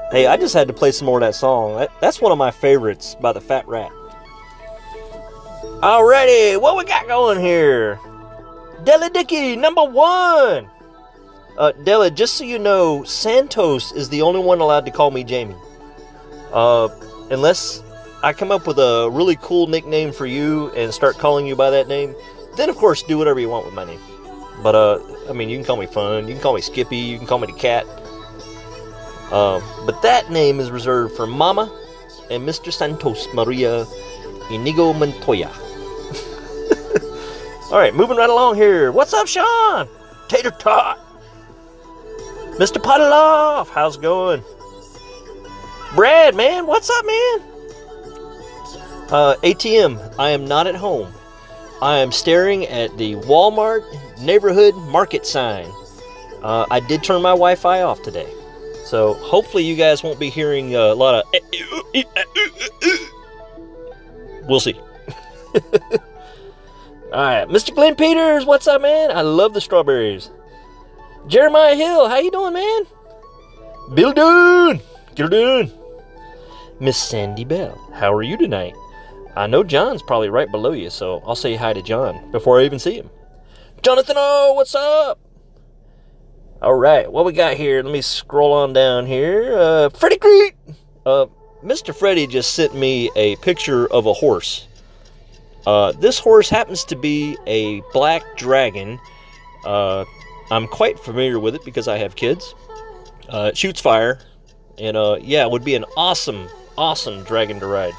Hey, I just had to play some more of that song. That's one of my favorites by the Fat Rat. Alrighty, what we got going here? Della Dicky, number 1. Della, just so you know, Santos is the only one allowed to call me Jamie. Unless I come up with a really cool nickname for you and start calling you by that name, then of course do whatever you want with my name. But I mean, you can call me Fun, you can call me Skippy, you can call me the Cat. But that name is reserved for Mama and Mr. Santos Maria Inigo Montoya. Alright, moving right along here. What's up, Sean? Tater Tot. Mr. Podoloff, how's it going? Brad, man, what's up, man? ATM, I am not at home. I am staring at the Walmart neighborhood market sign. I did turn my Wi-Fi off today. So hopefully you guys won't be hearing a lot of... We'll see. Alright, Mr. Glenn Peters, what's up, man? I love the strawberries. Jeremiah Hill, how you doing, man? Bill Doon, get her doing. Miss Sandy Bell, how are you tonight? I know John's probably right below you, so I'll say hi to John before I even see him. Jonathan O, what's up? Alright, what we got here? Let me scroll on down here. Freddie Creek! Mr. Freddie just sent me a picture of a horse. This horse happens to be a black dragon. I'm quite familiar with it because I have kids. It shoots fire. And yeah, it would be an awesome dragon to ride.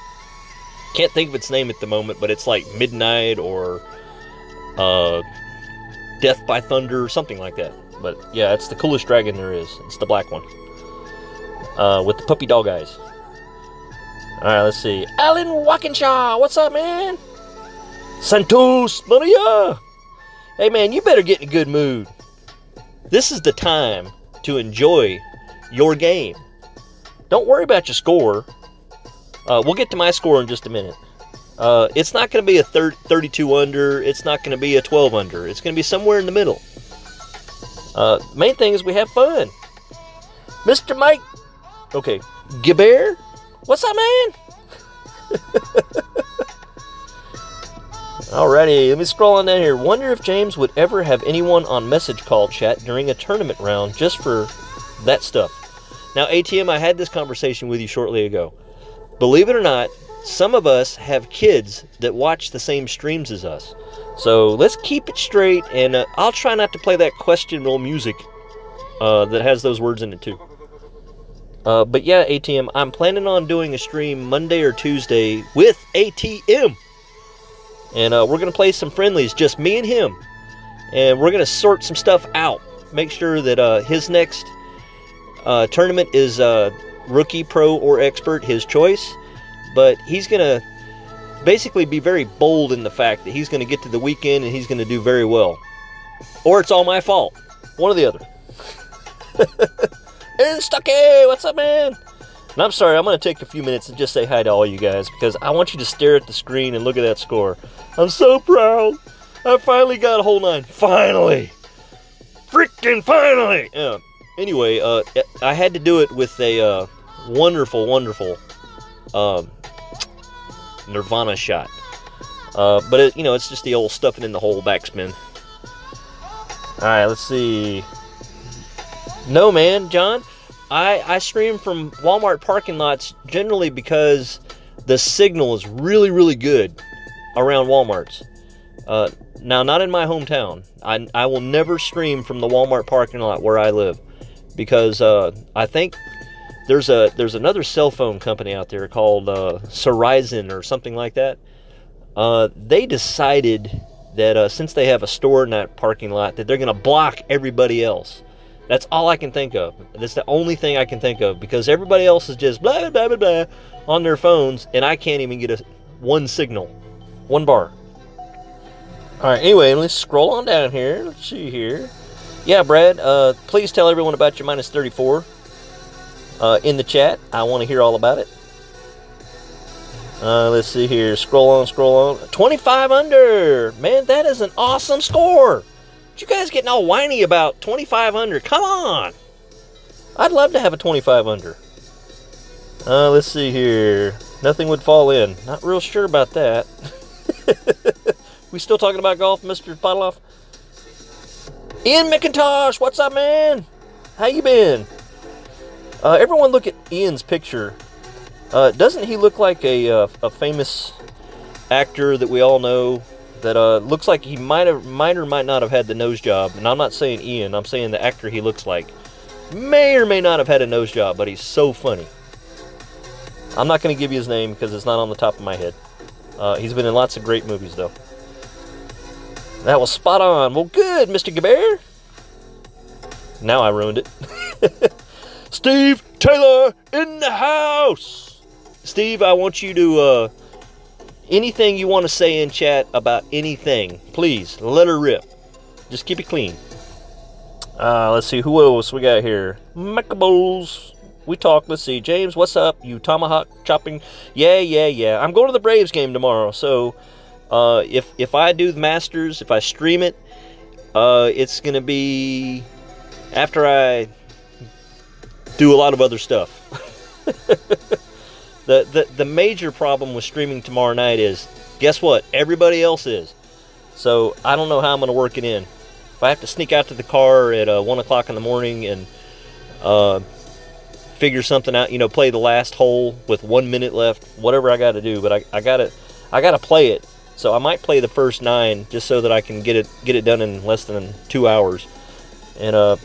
Can't think of its name at the moment, but it's like Midnight or Death by Thunder or something like that. But yeah, it's the coolest dragon there is. It's the black one. With the puppy dog eyes. Alright, let's see. Alan Walkinshaw, what's up, man? Santos Maria! Hey, man, you better get in a good mood. This is the time to enjoy your game. Don't worry about your score. We'll get to my score in just a minute. It's not going to be a 32 under. It's not going to be a 12 under. It's going to be somewhere in the middle. Main thing is we have fun. Mr. Mike. Okay. Gibber. What's up, man? Alrighty, let me scroll on down here. Wonder if James would ever have anyone on message call chat during a tournament round just for that stuff. Now, ATM, I had this conversation with you shortly ago. Believe it or not, some of us have kids that watch the same streams as us. So let's keep it straight, and I'll try not to play that questionable music that has those words in it too. But yeah, ATM, I'm planning on doing a stream Monday or Tuesday with ATM. And we're going to play some friendlies, just me and him. And we're going to sort some stuff out. Make sure that his next tournament is rookie, pro, or expert, his choice. But he's going to basically be very bold in the fact that he's going to get to the weekend and he's going to do very well. Or it's all my fault. One or the other. Aaron Stuckey, what's up, man? And I'm sorry, I'm going to take a few minutes and just say hi to all you guys because I want you to stare at the screen and look at that score. I'm so proud. I finally got a whole 9. Finally. Freaking finally. Anyway, I had to do it with a wonderful Nirvana shot. But, it's just the old stuffing in the hole backspin. Alright, let's see. No, man, John. I stream from Walmart parking lots generally because the signal is really, really good around Walmarts. Now, not in my hometown. I will never stream from the Walmart parking lot where I live because I think there's another cell phone company out there called Verizon or something like that. They decided that since they have a store in that parking lot that they're going to block everybody else. That's all I can think of. That's the only thing I can think of because everybody else is just blah, blah, blah, blah on their phones, and I can't even get one signal. One bar. Alright, anyway, let's scroll on down here. Let's see here. Yeah, Brad, please tell everyone about your minus 34 in the chat. I want to hear all about it. Let's see here. Scroll on. 25 under. Man, that is an awesome score. You guys getting all whiny about 25 under? Come on! I'd love to have a 25 under. Let's see here. Nothing would fall in. Not real sure about that. We still talking about golf, Mr. Bottleoff? Ian McIntosh, what's up, man? How you been? Everyone look at Ian's picture. Doesn't he look like a famous actor that we all know that looks like he might or might not have had the nose job? And I'm not saying Ian, I'm saying the actor he looks like may or may not have had a nose job, but he's so funny. I'm not going to give you his name because it's not on the top of my head. He's been in lots of great movies, though. That was spot on. Well, good, Mr. Gabert. Now I ruined it. Steve Taylor in the house. Steve, I want you to, anything you want to say in chat about anything, please, let her rip. Just keep it clean. Let's see, who else we got here? Macables. We talk. Let's see. James, what's up? You tomahawk chopping? Yeah. I'm going to the Braves game tomorrow. So, if I do the Masters, if I stream it, it's going to be after I do a lot of other stuff. The major problem with streaming tomorrow night is, guess what? Everybody else is. So, I don't know how I'm going to work it in. If I have to sneak out to the car at 1 o'clock in the morning and figure something out, play the last hole with 1 minute left, whatever I got to do, but I got to play it. So I might play the first 9 just so that I can get it done in less than 2 hours. And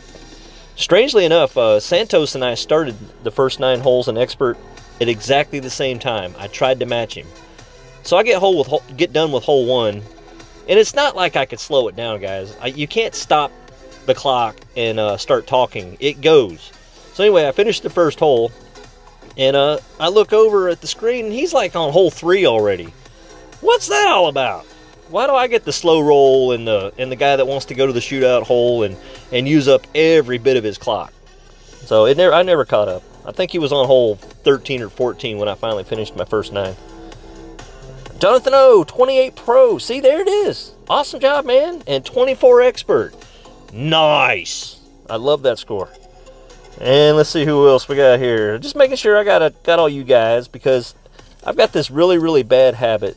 strangely enough, Santos and I started the first 9 holes in Expert at exactly the same time. I tried to match him. So I get done with hole 1, and it's not like I could slow it down, guys. You can't stop the clock and start talking. It goes. So anyway, I finished the first hole, and I look over at the screen, and he's like on hole 3 already. What's that all about? Why do I get the slow roll and the guy that wants to go to the shootout hole and use up every bit of his clock? So I never caught up. I think he was on hole 13 or 14 when I finally finished my first 9. Jonathan O, 28 Pro. See, there it is. Awesome job, man. And 24 Expert. Nice. I love that score. And let's see who else we got here. Just making sure I got all you guys, because I've got this really, really bad habit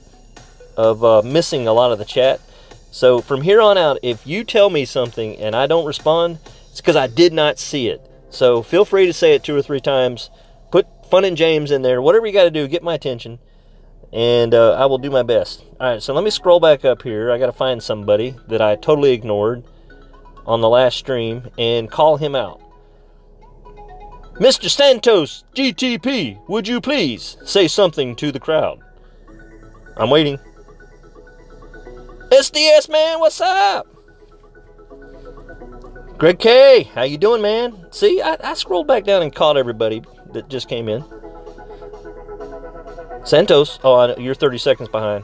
of missing a lot of the chat. So from here on out, if you tell me something and I don't respond, it's because I did not see it. So feel free to say it 2 or 3 times. Put Fun and James in there. Whatever you got to do, get my attention. And I will do my best. Alright, so let me scroll back up here. I got to find somebody that I totally ignored on the last stream and call him out. Mr. Santos, GTP, would you please say something to the crowd? I'm waiting. SDS, man, what's up? Greg K, how you doing, man? See, I scrolled back down and caught everybody that just came in. Santos, you're 30 seconds behind.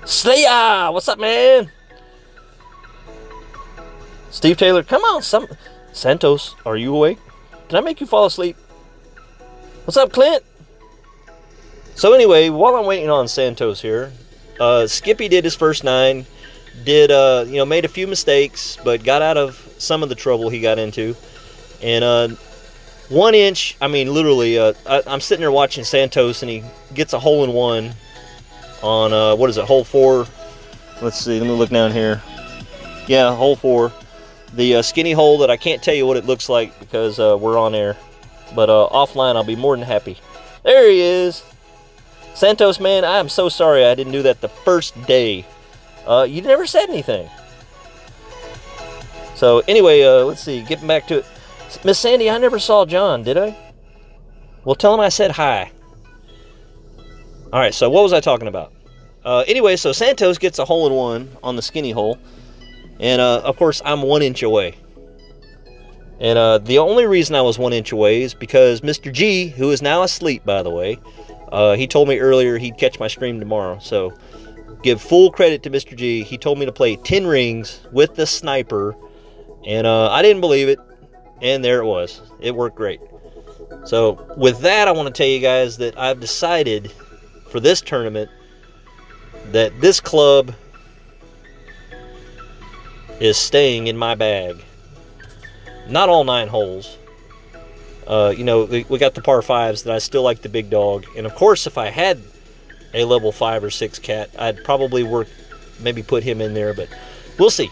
Slayer, what's up, man? Steve Taylor, come on, Santos, are you awake? Did I make you fall asleep? What's up, Clint? So anyway, while I'm waiting on Santos here, Skippy did his first 9, made a few mistakes, but got out of some of the trouble he got into. And 1 inch, I mean, literally, I'm sitting there watching Santos, and he gets a hole-in-one on, hole 4? Let's see, let me look down here. Yeah, hole 4. The skinny hole that I can't tell you what it looks like because we're on air. But offline, I'll be more than happy. There he is. Santos, man, I'm so sorry I didn't do that the first day. You never said anything. So anyway, let's see, getting back to it. Miss Sandy, I never saw John, did I? Well, tell him I said hi. Alright, so what was I talking about? Anyway, so Santos gets a hole-in-one on the skinny hole. And, of course, I'm 1 inch away. And the only reason I was 1 inch away is because Mr. G, who is now asleep, by the way, he told me earlier he'd catch my stream tomorrow. So, give full credit to Mr. G. He told me to play 10 rings with the sniper. And I didn't believe it. And there it was. It worked great. So, with that, I want to tell you guys that I've decided for this tournament that this club is staying in my bag. Not all 9 holes, You know, we got the par 5s that I still like the big dog. And of course, if I had a level 5 or 6 cat, I'd probably maybe put him in there, but we'll see.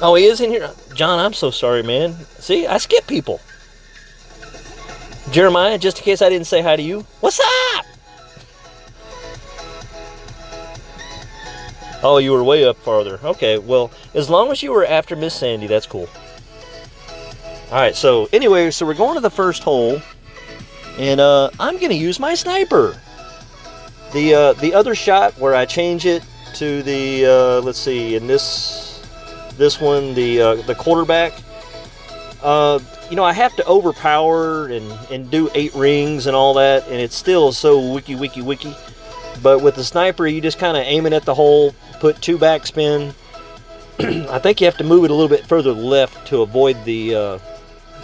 Oh, he is in here? John, I'm so sorry, man. See, I skip people. Jeremiah, just in case I didn't say hi to you, what's up? Oh, you were way up farther. Okay, well, as long as you were after Miss Sandy, that's cool. Alright, so anyway, so we're going to the first hole, and I'm going to use my sniper. The other shot where I change it to the, let's see, in this one, the quarterback, you know, I have to overpower and do 8 rings and all that, and it's still so wiki. But with the sniper, you just kind of aim it at the hole, put 2 backspin. I think you have to move it a little bit further left to avoid the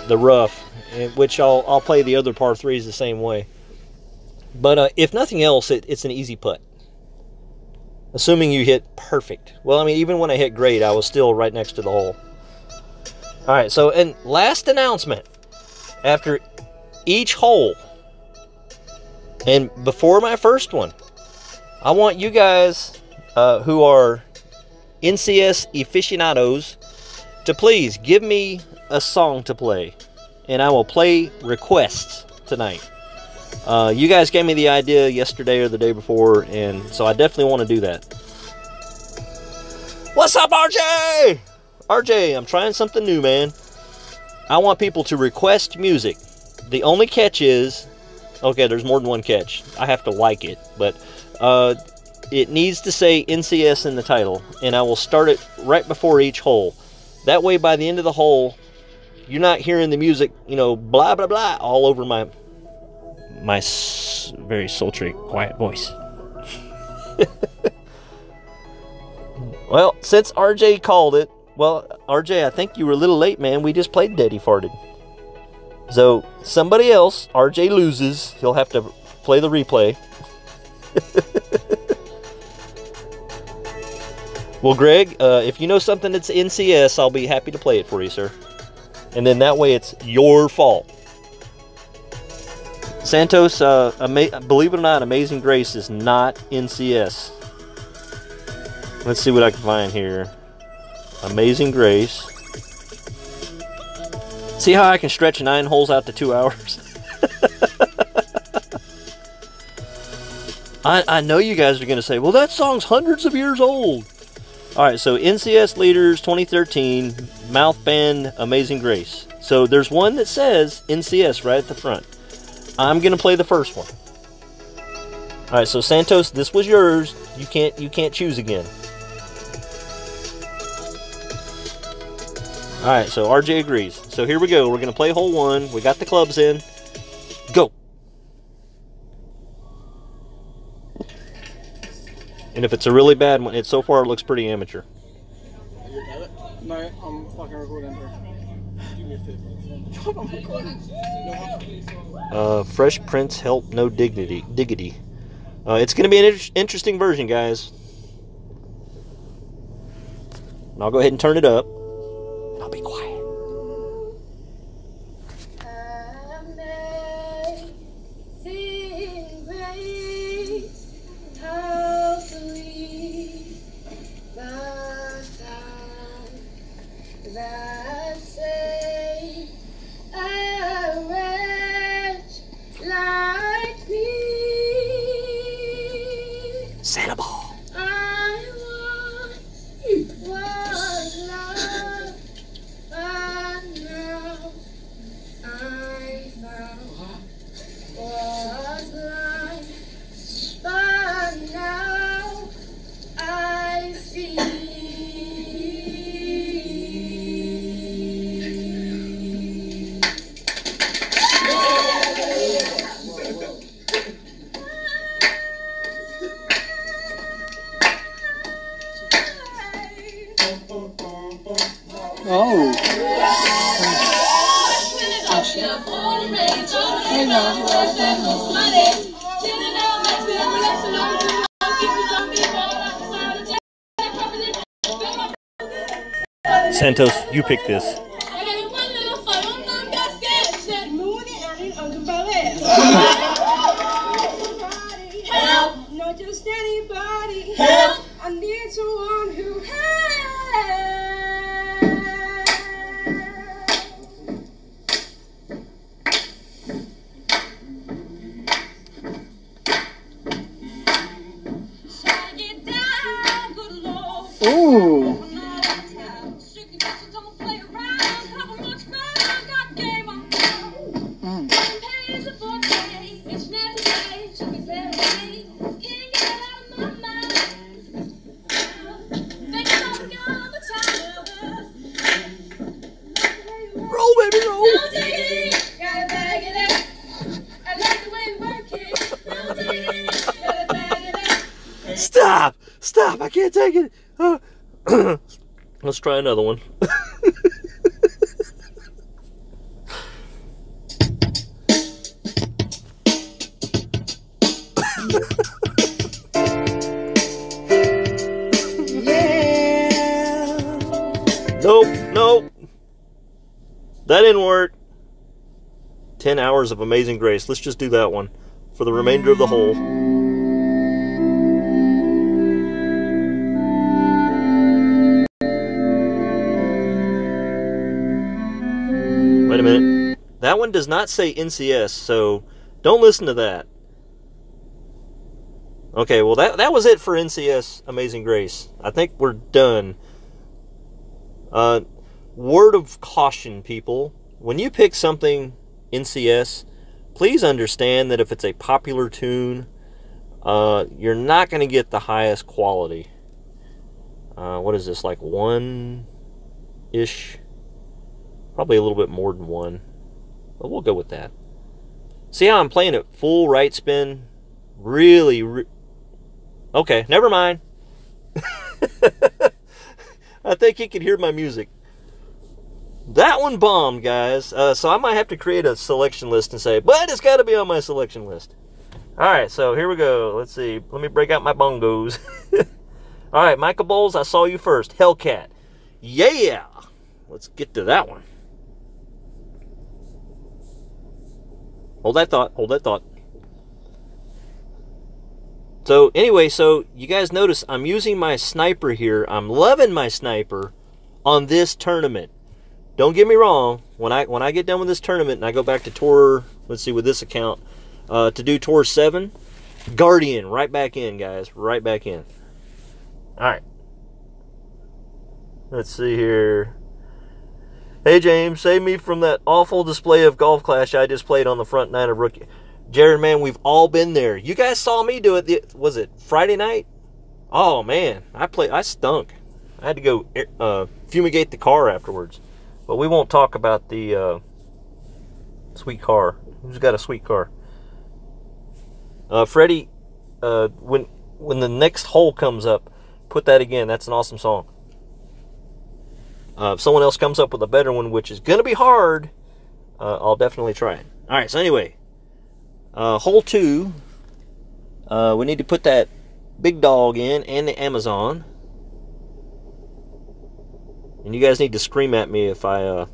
rough, which I'll play the other par 3s the same way. But if nothing else, it's an easy putt. Assuming you hit perfect. Well, I mean, even when I hit great, I was still right next to the hole. Alright, so, and last announcement. After each hole, and before my first one, I want you guys who are NCS aficionados to please give me a song to play. And I will play requests tonight. You guys gave me the idea yesterday or the day before, and so I definitely want to do that. What's up, RJ? RJ, I'm trying something new, man. I want people to request music. The only catch is, okay, there's more than one catch. I have to like it, but it needs to say NCS in the title, and I will start it right before each hole. That way, by the end of the hole, you're not hearing the music, you know, blah, blah, blah, all over my very sultry, quiet voice. Well, since RJ called it, well, RJ, I think you were a little late, man. We just played Daddy Farted. So, somebody else, RJ loses. He'll have to play the replay. Well, Greg, if you know something that's NCS, I'll be happy to play it for you, sir. And then that way it's your fault. Santos, believe it or not, Amazing Grace is not NCS. Let's see what I can find here. Amazing Grace. See how I can stretch 9 holes out to 2 hours? I know you guys are going to say, well, that song's hundreds of years old. Alright, so NCS Leaders 2013, Mouth Band, Amazing Grace. So there's one that says NCS right at the front. I'm going to play the first one. Alright, so Santos, this was yours. You can't choose again. Alright, so RJ agrees. So here we go. We're going to play hole 1. We got the clubs in. Go! And if it's a really bad one, so far it looks pretty amateur. No, I'm fucking recording here. Give me a fifth. Fresh Prince Help No Diggity. It's going to be an interesting version, guys. And I'll go ahead and turn it up. I'll be quiet. Santa Ball. Oh. Santos, you pick this. I got one little photo Help! Not just anybody. Help! I need someone who helps. Shall get down, good Lord. Ooh. Don't play around, cover much ground, got game on. Pays for day, it's never day, should be fair away. Can't get out of my mind. Think about me all the time. Roll, baby, roll. No diggity, gotta bag it up. I like the way you work it. No diggity, gotta bag it up. Stop! Stop! I can't take it. Let's try another one. Nope, nope. That didn't work. 10 hours of Amazing Grace. Let's just do that one for the remainder of the whole. Wait a minute. That one does not say NCS, so don't listen to that. Okay, well that was it for NCS Amazing Grace. I think we're done. Word of caution, people. When you pick something NCS, please understand that if it's a popular tune, you're not going to get the highest quality. What is this, like 1-ish? Probably a little bit more than 1. But we'll go with that. See how I'm playing it full right spin? Really okay, never mind. I think you can hear my music. That one bombed, guys. So I might have to create a selection list and say, but it's got to be on my selection list. Alright, so here we go. Let's see. Let me break out my bongos. Alright, Michael Bowles, I saw you first. Hellcat. Yeah! Let's get to that one. Hold that thought. Hold that thought. So, anyway, so you guys notice I'm using my sniper here. I'm loving my sniper on this tournament. Don't get me wrong. When I get done with this tournament and I go back to Tour, let's see, with this account, to do Tour 7, Guardian, right back in, guys. Right back in. Alright. Let's see here. Hey, James, save me from that awful display of Golf Clash I just played on the front nine of Rookie. Jared, man, we've all been there. You guys saw me do it. Was it Friday night? Oh, man. I stunk. I had to go fumigate the car afterwards. But we won't talk about the sweet car. Who's got a sweet car? Freddie, when the next hole comes up, put that again. That's an awesome song. If someone else comes up with a better one, which is going to be hard, I'll definitely try it. All right, so anyway, hole 2, we need to put that big dog in and the Amazon. And you guys need to scream at me if I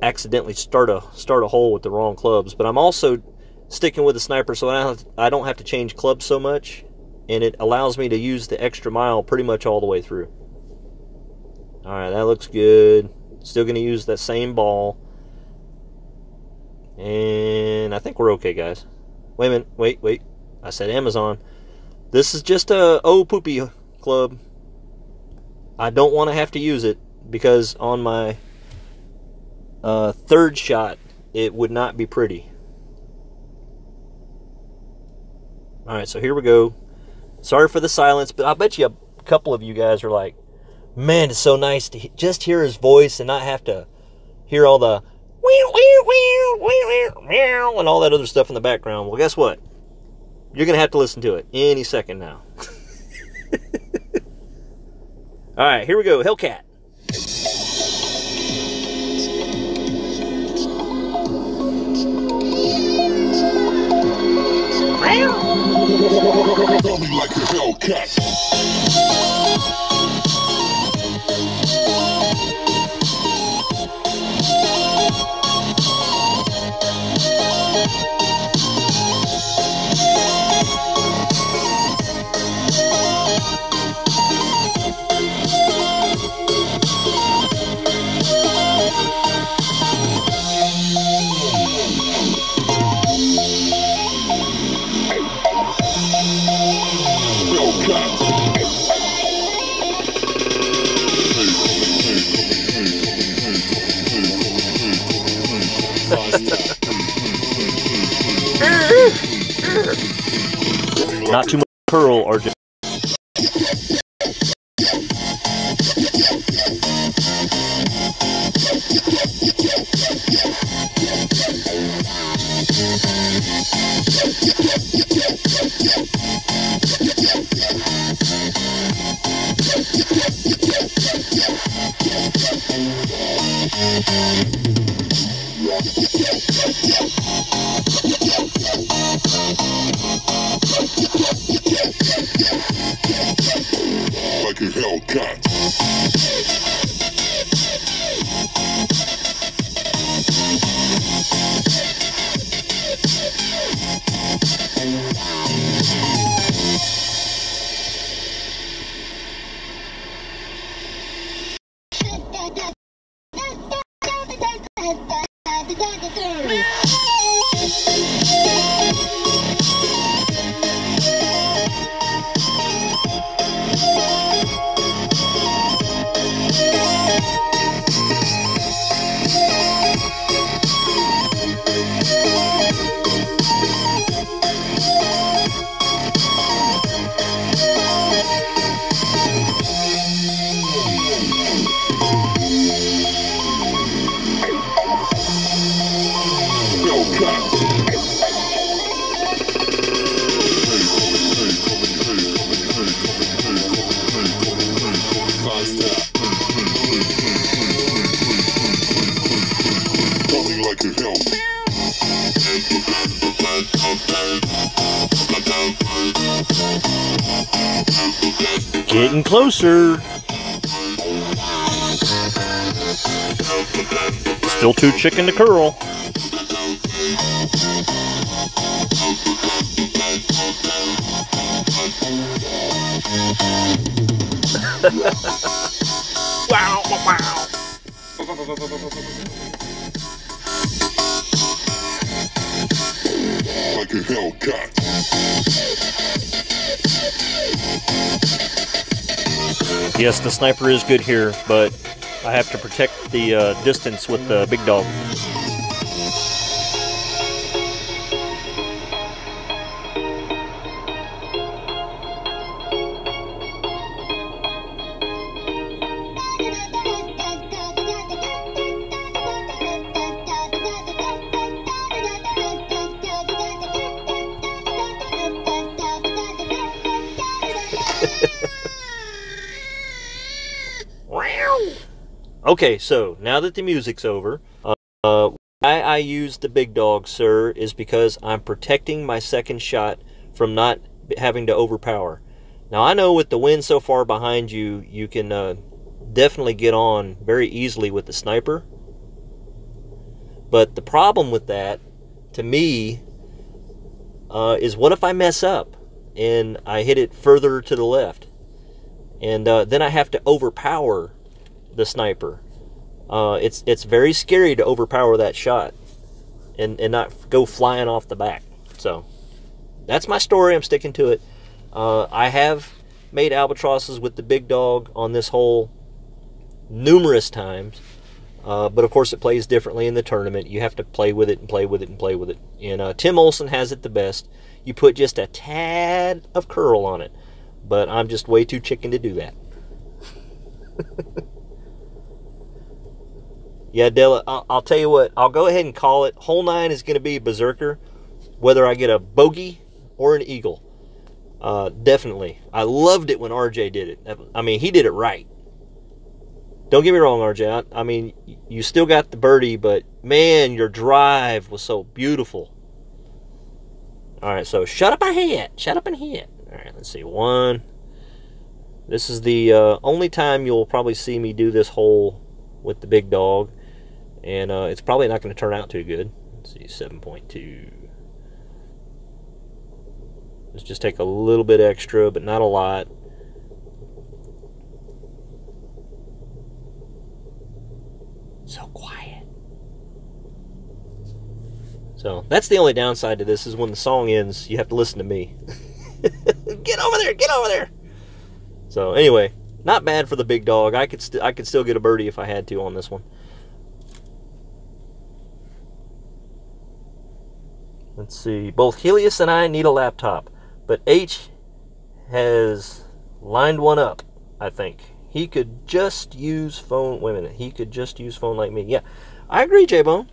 accidentally start a hole with the wrong clubs. But I'm also sticking with the sniper, so I don't have to change clubs so much, and it allows me to use the extra mile pretty much all the way through. All right, that looks good. Still going to use that same ball. And I think we're okay, guys. Wait a minute. Wait. I said Amazon. This is just a poopy club. I don't want to have to use it because on my third shot, it would not be pretty. All right, so here we go. Sorry for the silence, but I bet you a couple of you guys are like, man, it's so nice to just hear his voice and not have to hear all the and all that other stuff in the background. Well, guess what? You're going to have to listen to it any second now. All right, here we go. Hellcat. Tell me like a Hellcat. Not too much curl, RJ. Like a Hellcat. Like a Hellcat. Getting closer. Still too chicken to curl. Wow, wow. Like a Hellcat. Yes, the sniper is good here, but I have to protect the distance with the big dog. Okay, so now that the music's over, why I use the big dog, sir, is because I'm protecting my second shot from not having to overpower. Now, I know with the wind so far behind you, you can definitely get on very easily with the sniper. But the problem with that, to me, is what if I mess up and I hit it further to the left? And then I have to overpower the sniper. It's very scary to overpower that shot and not go flying off the back. So that's my story. I'm sticking to it. I have made albatrosses with the big dog on this hole numerous times, but of course it plays differently in the tournament. You have to play with it and play with it and play with it. And Tim Olson has it the best. You put just a tad of curl on it, but I'm just way too chicken to do that. Yeah, Della, I'll tell you what. I'll go ahead and call it. Hole 9 is going to be Berserker, whether I get a bogey or an eagle. Definitely. I loved it when RJ did it. I mean, he did it right. Don't get me wrong, RJ. I mean, you still got the birdie, but, man, your drive was so beautiful. All right, so shut up and hit. Shut up and hit. All right, let's see. 1. This is the only time you'll probably see me do this hole with the big dog. And it's probably not going to turn out too good. Let's see, 7.2. Let's just take a little bit extra, but not a lot. So quiet. So that's the only downside to this, is when the song ends, you have to listen to me. Get over there! Get over there! So anyway, not bad for the big dog. I could still get a birdie if I had to on this one. Let's see. Both Helios and I need a laptop, but H has lined one up, I think. He could just use phone. Wait a minute. He could just use phone like me. Yeah, I agree, J-Bone.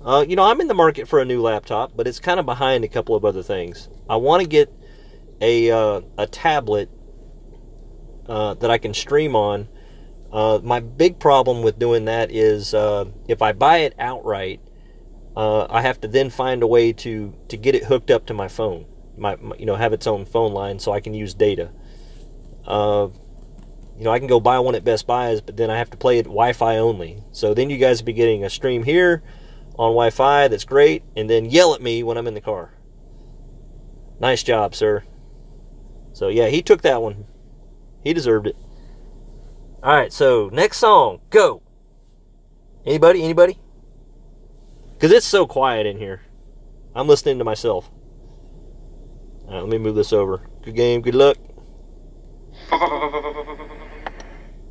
You know, I'm in the market for a new laptop, but it's kind of behind a couple of other things. I want to get a tablet that I can stream on. My big problem with doing that is if I buy it outright, I have to then find a way to get it hooked up to my phone. You know, have its own phone line so I can use data. You know, I can go buy one at Best Buy's, but then I have to play it Wi-Fi only. So then you guys will be getting a stream here on Wi-Fi that's great, and then yell at me when I'm in the car. Nice job, sir. So yeah, he took that one. He deserved it. Alright, so next song, go. Anybody? Because it's so quiet in here. I'm listening to myself. Alright, let me move this over. Good game, good luck.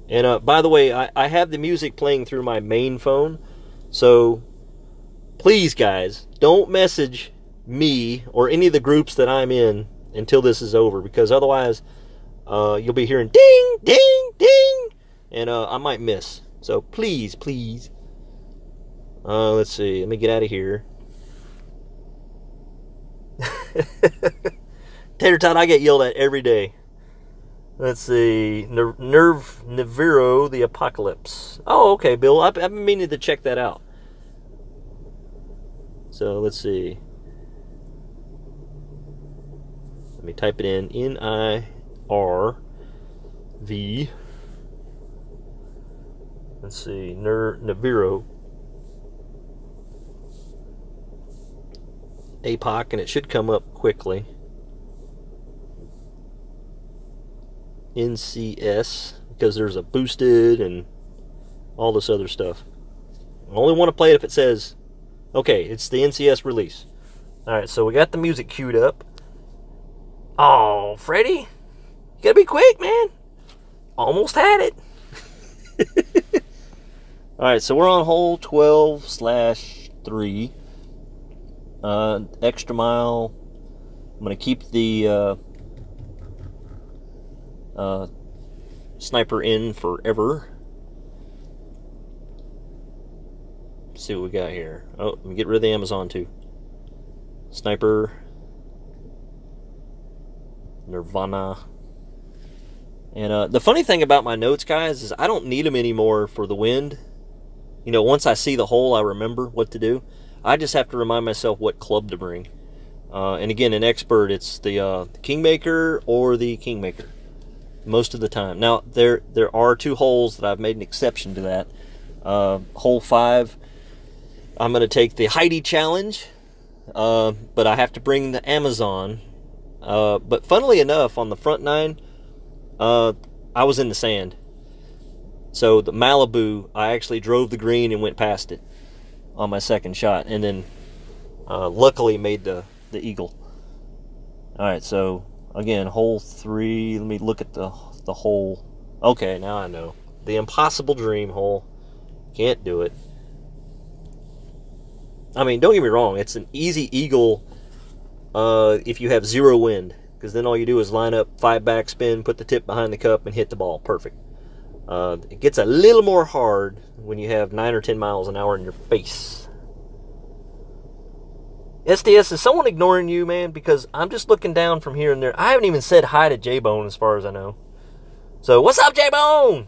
And by the way, I have the music playing through my main phone, so please, guys, don't message me or any of the groups that I'm in until this is over, because otherwise you'll be hearing ding, ding, ding, and I might miss. So please. Let's see. Let me get out of here. Tater Tot, I get yelled at every day. Let's see. Nibiru, the Apocalypse. Oh, okay, Bill. I've been meaning to check that out. So, let's see. Let me type it in. N-I-R-V. Let's see. Nibiru. APOC, and it should come up quickly. NCS, because there's a boosted and all this other stuff. I only want to play it if it says, okay, it's the NCS release. Alright, so we got the music queued up. Oh, Freddy, you gotta be quick, man. Almost had it. Alright, so we're on hole 12/3. Extra mile. I'm gonna keep the sniper in forever. Let's see what we got here. Oh, let me get rid of the Amazon too. Sniper. Nirvana. And the funny thing about my notes, guys, is I don't need them anymore for the wind. You know, once I see the hole, I remember what to do. I just have to remind myself what club to bring. And again, an expert, it's the Kingmaker or the Kingmaker. Most of the time. Now, there are two holes that I've made an exception to that. Hole 5, I'm going to take the Heidi Challenge, but I have to bring the Amazon. But funnily enough, on the front 9, I was in the sand. So the Malibu, I actually drove the green and went past it on my second shot, and then luckily made the eagle. Alright, so again, hole 3. Let me look at the hole. Okay, now I know. The Impossible Dream hole. Can't do it. I mean, don't get me wrong. It's an easy eagle if you have 0 wind. Because then all you do is line up 5 backspin, put the tip behind the cup, and hit the ball. Perfect. It gets a little more hard when you have 9 or 10 miles an hour in your face. SDS, is someone ignoring you, man? Because I'm just looking down from here and there. I haven't even said hi to J-Bone as far as I know. So, what's up, J-Bone?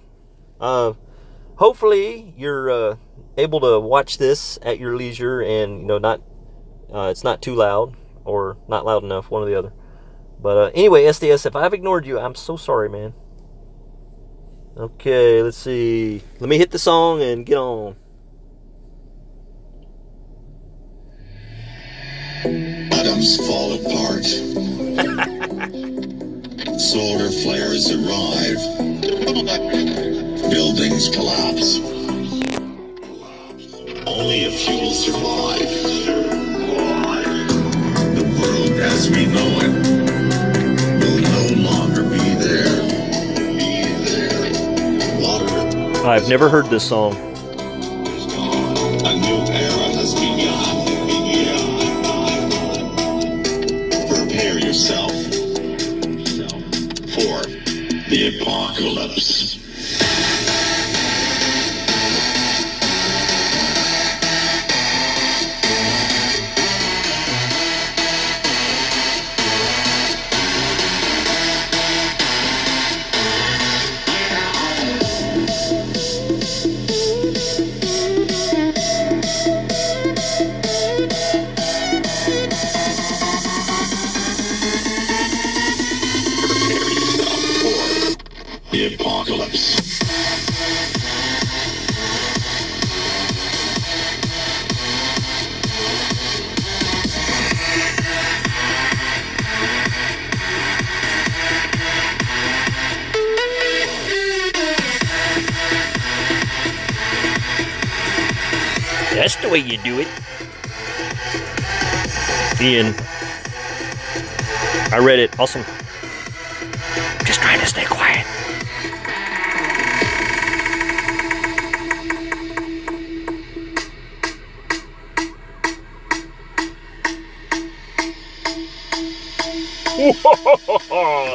Hopefully, you're able to watch this at your leisure and, you know, not it's not too loud or not loud enough, one or the other. But anyway, SDS, if I've ignored you, I'm so sorry, man. Okay, let's see. Let me hit the song and get on. Atoms fall apart. Solar flares arrive. Buildings collapse. Only a few will survive. The world as we know it will no longer be there. I've never heard this song. A new era has begun. The apocalypse. The apocalypse. That's the way you do it. Ian. I read it. Awesome. Just trying to stay quiet.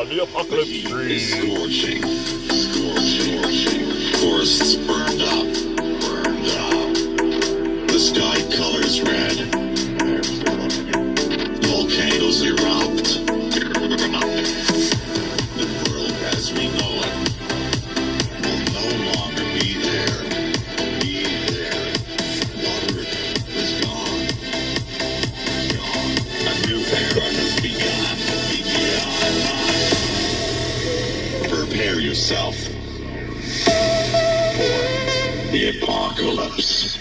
The apocalypse Heat tree. is scorching. Forests burned up. The sky colors red. Volcanoes erupt. The world as we know it will no longer be there. Water is gone. A new era has begun. Prepare yourself for the apocalypse.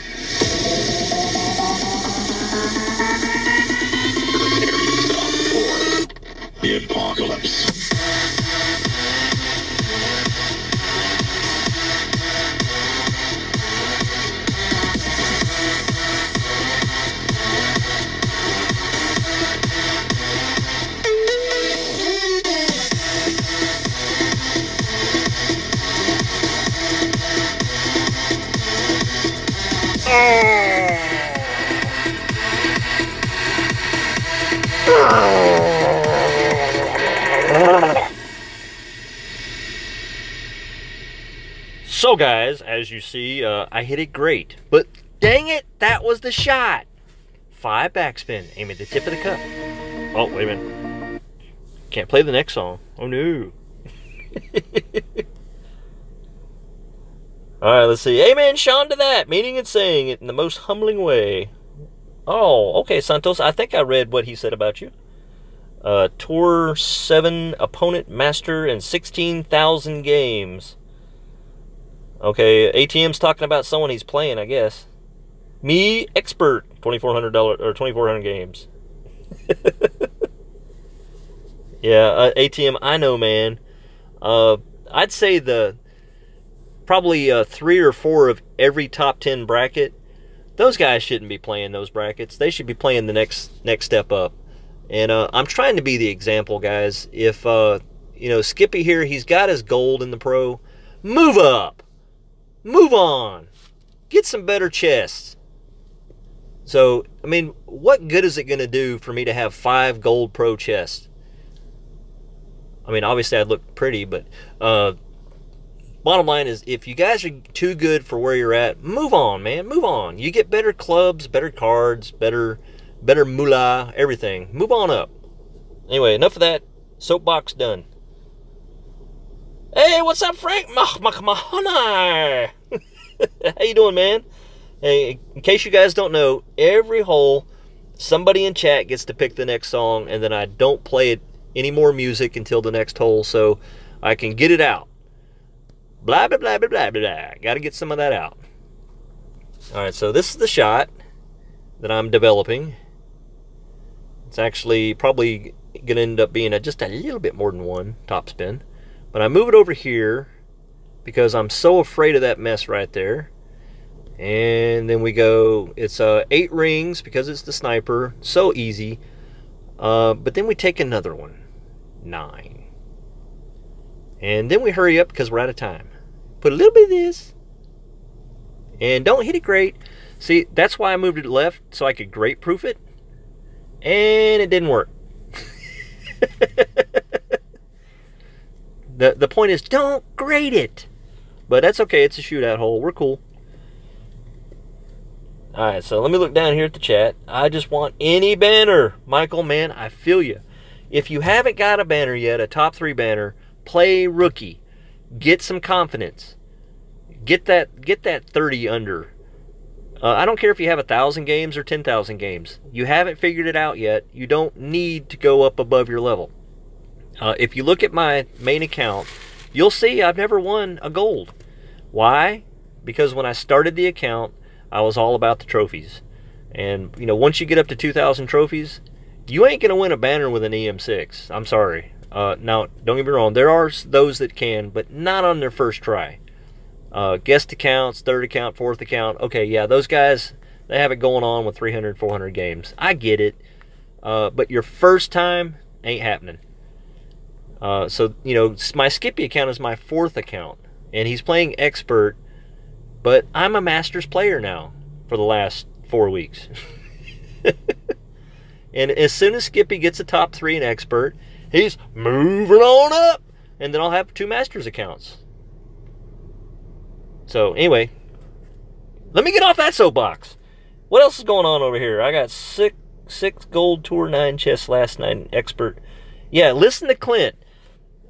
Prepare yourself for the apocalypse. So guys, as you see, I hit it great. But dang it, that was the shot. 5 backspin, aim at the tip of the cup. Oh, wait a minute. Can't play the next song. Oh no. Alright, let's see. Amen, Sean, to that. Meaning and saying it in the most humbling way. Oh, okay, Santos. I think I read what he said about you. Tour 7 opponent master in 16,000 games. Okay, ATM's talking about someone he's playing, I guess. Me, expert, $2,400 or 2,400 games. Yeah, ATM, I know, man. I'd say probably 3 or 4 of every top 10 bracket. Those guys shouldn't be playing those brackets. They should be playing the next step up. And I'm trying to be the example, guys. If Skippy here, he's got his gold in the pro. Move up. Move on. Get some better chests. So, I mean, what good is it going to do for me to have 5 gold pro chests? I mean, obviously I'd look pretty, but bottom line is, if you guys are too good for where you're at, move on, man. Move on. You get better clubs, better cards, better moolah, everything. Move on up. Anyway, enough of that. Soapbox done. Hey, what's up, Frank? Mahonai. How you doing, man? Hey, in case you guys don't know, every hole, somebody in chat gets to pick the next song, and then I don't play it any more music until the next hole, so I can get it out. Blah, blah, blah, blah, blah, blah. Got to get some of that out. All right, so this is the shot that I'm developing. It's actually probably going to end up being just a little bit more than 1 top spin. But I move it over here because I'm so afraid of that mess right there. And then we go, it's 8 rings because it's the sniper. So easy. But then we take another one. 9. And then we hurry up because we're out of time. Put a little bit of this. And don't hit it great. See, that's why I moved it left, so I could great proof it. And it didn't work. The point is, don't grade it. But that's okay. It's a shootout hole. We're cool. All right, so let me look down here at the chat. I just want any banner. Michael, man, I feel you. If you haven't got a banner yet, a top 3 banner, play rookie. Get some confidence. Get that 30 under. I don't care if you have 1,000 games or 10,000 games. You haven't figured it out yet. You don't need to go up above your level. If you look at my main account, you'll see I've never won a gold. Why? Because when I started the account, I was all about the trophies. And, once you get up to 2,000 trophies, you ain't going to win a banner with an EM6. I'm sorry. Now, don't get me wrong. There are those that can, but not on their first try. Guest accounts, third account, fourth account. Okay, yeah, those guys, they have it going on with 300, 400 games. I get it. But your first time ain't happening. So, my Skippy account is my 4th account. And he's playing expert. But I'm a Masters player now for the last 4 weeks. And as soon as Skippy gets a top 3 in expert, he's moving on up. And then I'll have 2 Masters accounts. So, anyway, let me get off that soapbox. What else is going on over here? I got 6 gold tour, 9 chess, last 9 expert. Yeah, listen to Clint.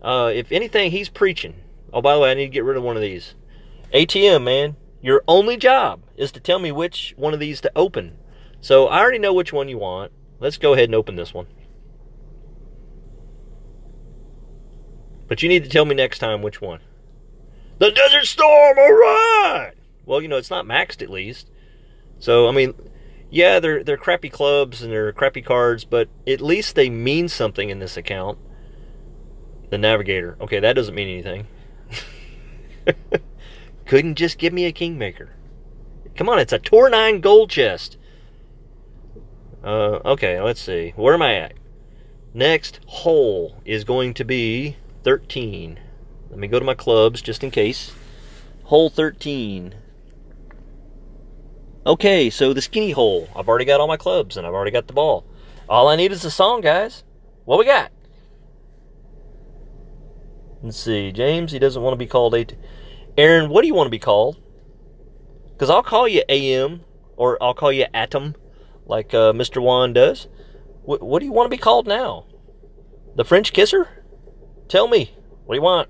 If anything, he's preaching. Oh, by the way, I need to get rid of one of these. ATM, man, your only job is to tell me which one of these to open. So I already know which one you want. Let's go ahead and open this one. But you need to tell me next time which one. The Desert Storm, all right! Well, it's not maxed at least. So, I mean, yeah, they're crappy clubs and they're crappy cards, but at least they mean something in this account. The Navigator. Okay, that doesn't mean anything. Couldn't just give me a Kingmaker. Come on, it's a Tour 9 gold chest. Okay, let's see. Where am I at? Next hole is going to be 13. Let me go to my clubs just in case. Hole 13. Okay, so the skinny hole. I've already got all my clubs and I've already got the ball. All I need is the song, guys. What we got? Let's see. James, he doesn't want to be called Aaron, what do you want to be called? Because I'll call you AM, or I'll call you Atom, like Mr. Juan does. What do you want to be called now? The French Kisser? Tell me. What do you want?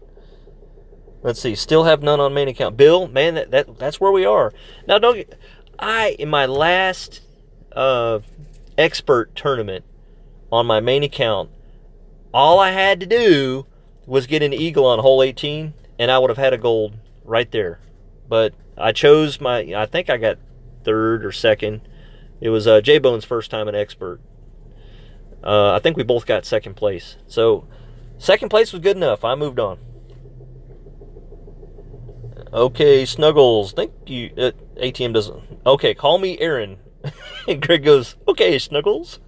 Let's see. Still have none on main account. Bill, man, that's where we are. Now, in my last expert tournament on my main account, all I had to do was get an eagle on hole 18, and I would have had a gold right there. But I chose I think I got 3rd or 2nd. It was J-Bone's first time in expert. I think we both got 2nd place. So 2nd place was good enough. I moved on. Okay, Snuggles. Thank you. ATM doesn't. Okay, call me Aaron. And Greg goes, okay, Snuggles.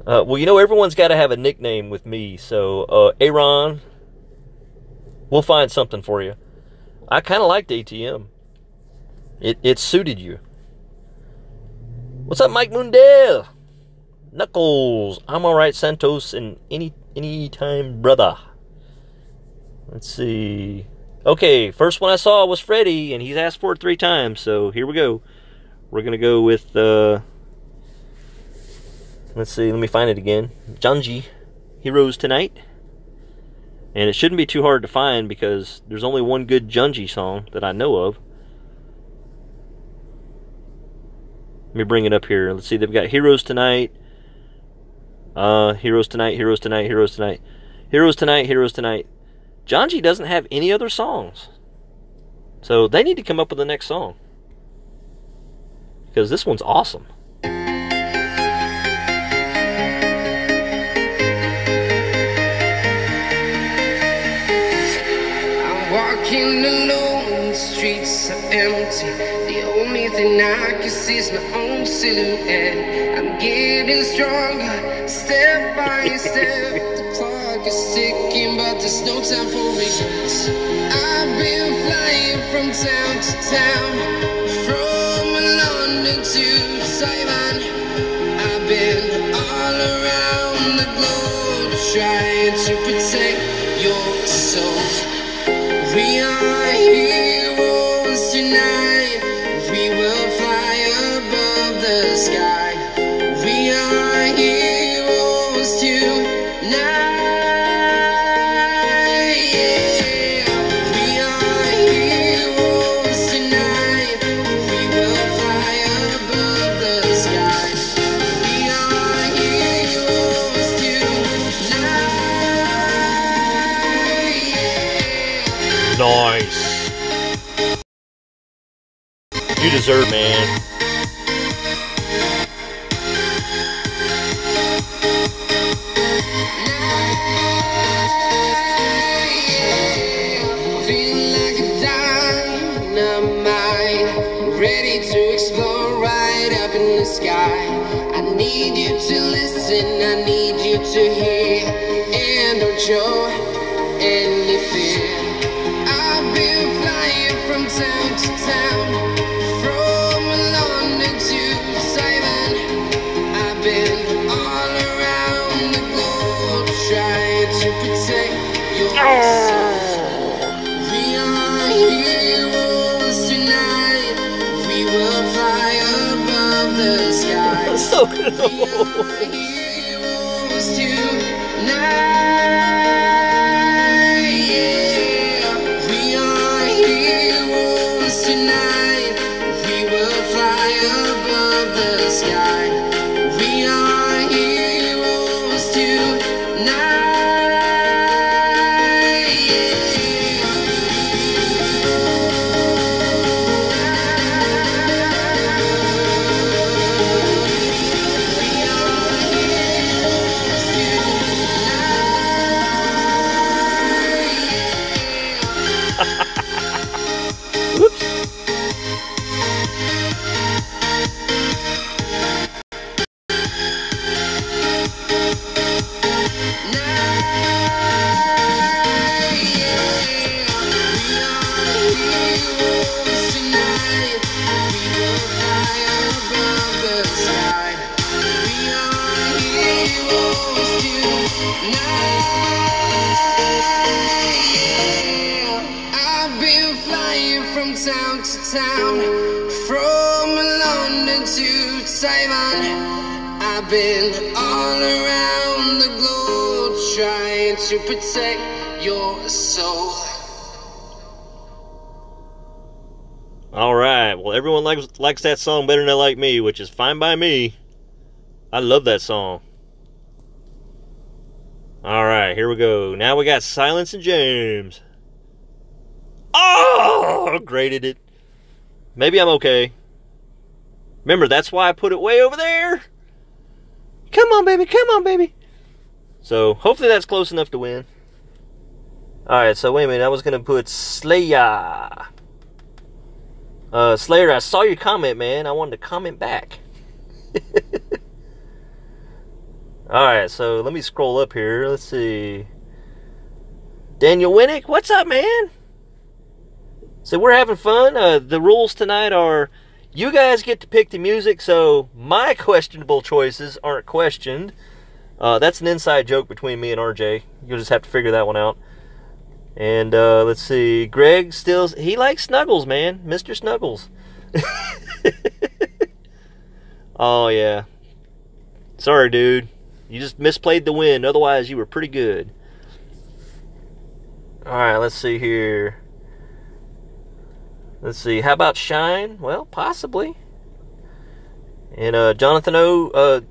Well, everyone's got to have a nickname with me. So, Aaron, we'll find something for you. I kind of liked ATM. It suited you. What's up, Mike Mundell? Knuckles. I'm all right, Santos, and anytime, brother. Let's see. Okay, first one I saw was Freddie, and he's asked for it 3 times. So here we go. We're going to go with, let's see, let me find it again. Janji, Heroes Tonight. And it shouldn't be too hard to find because there's only one good Junji song that I know of. Let me bring it up here. Let's see, they've got Heroes Tonight. Heroes Tonight, Heroes Tonight, Heroes Tonight. Heroes Tonight, Heroes Tonight. Janji doesn't have any other songs. So they need to come up with the next song. Because this one's awesome. Walking alone, the streets are empty. The only thing I can see is my own silhouette. I'm getting stronger, step by step. The clock is ticking, but there's no time for regrets. I've been flying from town to town, from London to Taiwan. I've been all around the globe trying trying to protect your soul. We are heroes tonight. We will fly above the sky. We are heroes tonight. Yeah. We are heroes tonight. We will fly above the sky. We are heroes tonight. Yeah. Nice. You deserve, man. Feeling like a dynamite, ready to explode right up in the sky. I need you to listen, I need you to hear, and don't show any fear. I've been flying from town to town, from London to Taiwan. I've been all around the globe trying to protect your soul. We are heroes tonight. We will fly above the sky. So good. We are heroes tonight. Yeah. We are heroes tonight. We will fly above the sky. We are heroes tonight. Whoops. I've been flying from town to town, from London to Taiwan. I've been all around the globe trying to protect your soul. All right. Well, everyone likes that song better than they like me, which is fine by me. I love that song. All right, here we go. Now we got Silence and James. Oh, graded it. Maybe I'm okay. Remember, that's why I put it way over there. Come on, baby. Come on, baby. So, hopefully that's close enough to win. Alright, so wait a minute. I was going to put Slayer. Slayer, I saw your comment, man. I wanted to comment back. Alright, so let me scroll up here. Let's see. Daniel Winnick, what's up, man? So we're having fun. The rules tonight are you guys get to pick the music, so my questionable choices aren't questioned. That's an inside joke between me and RJ. You'll just have to figure that one out. And let's see. Greg he likes Snuggles, man. Mr. Snuggles. Oh, yeah. Sorry, dude. You just misplayed the wind. Otherwise, you were pretty good. Alright, let's see here. Let's see. How about Shine? Well, possibly. And Jonathan O.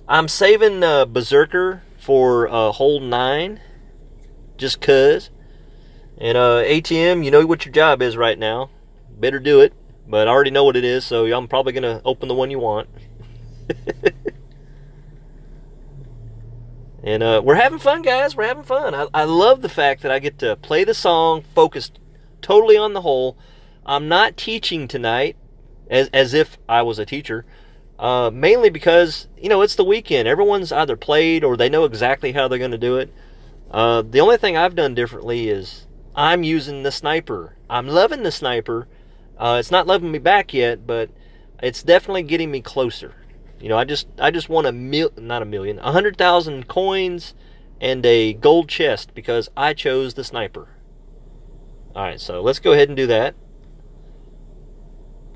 I'm saving Berserker for hole 9. Just 'cause. And ATM, you know what your job is right now. Better do it. But I already know what it is, so I'm probably going to open the one you want. And we're having fun, guys. We're having fun. I love the fact that I get to play the song focused totally on the hole. I'm not teaching tonight as if I was a teacher. Mainly because, it's the weekend. Everyone's either played or they know exactly how they're going to do it. The only thing I've done differently is I'm using the sniper. I'm loving the sniper. It's not loving me back yet, but it's definitely getting me closer. I just want 100,000 coins and a gold chest because I chose the sniper. Alright, so let's go ahead and do that.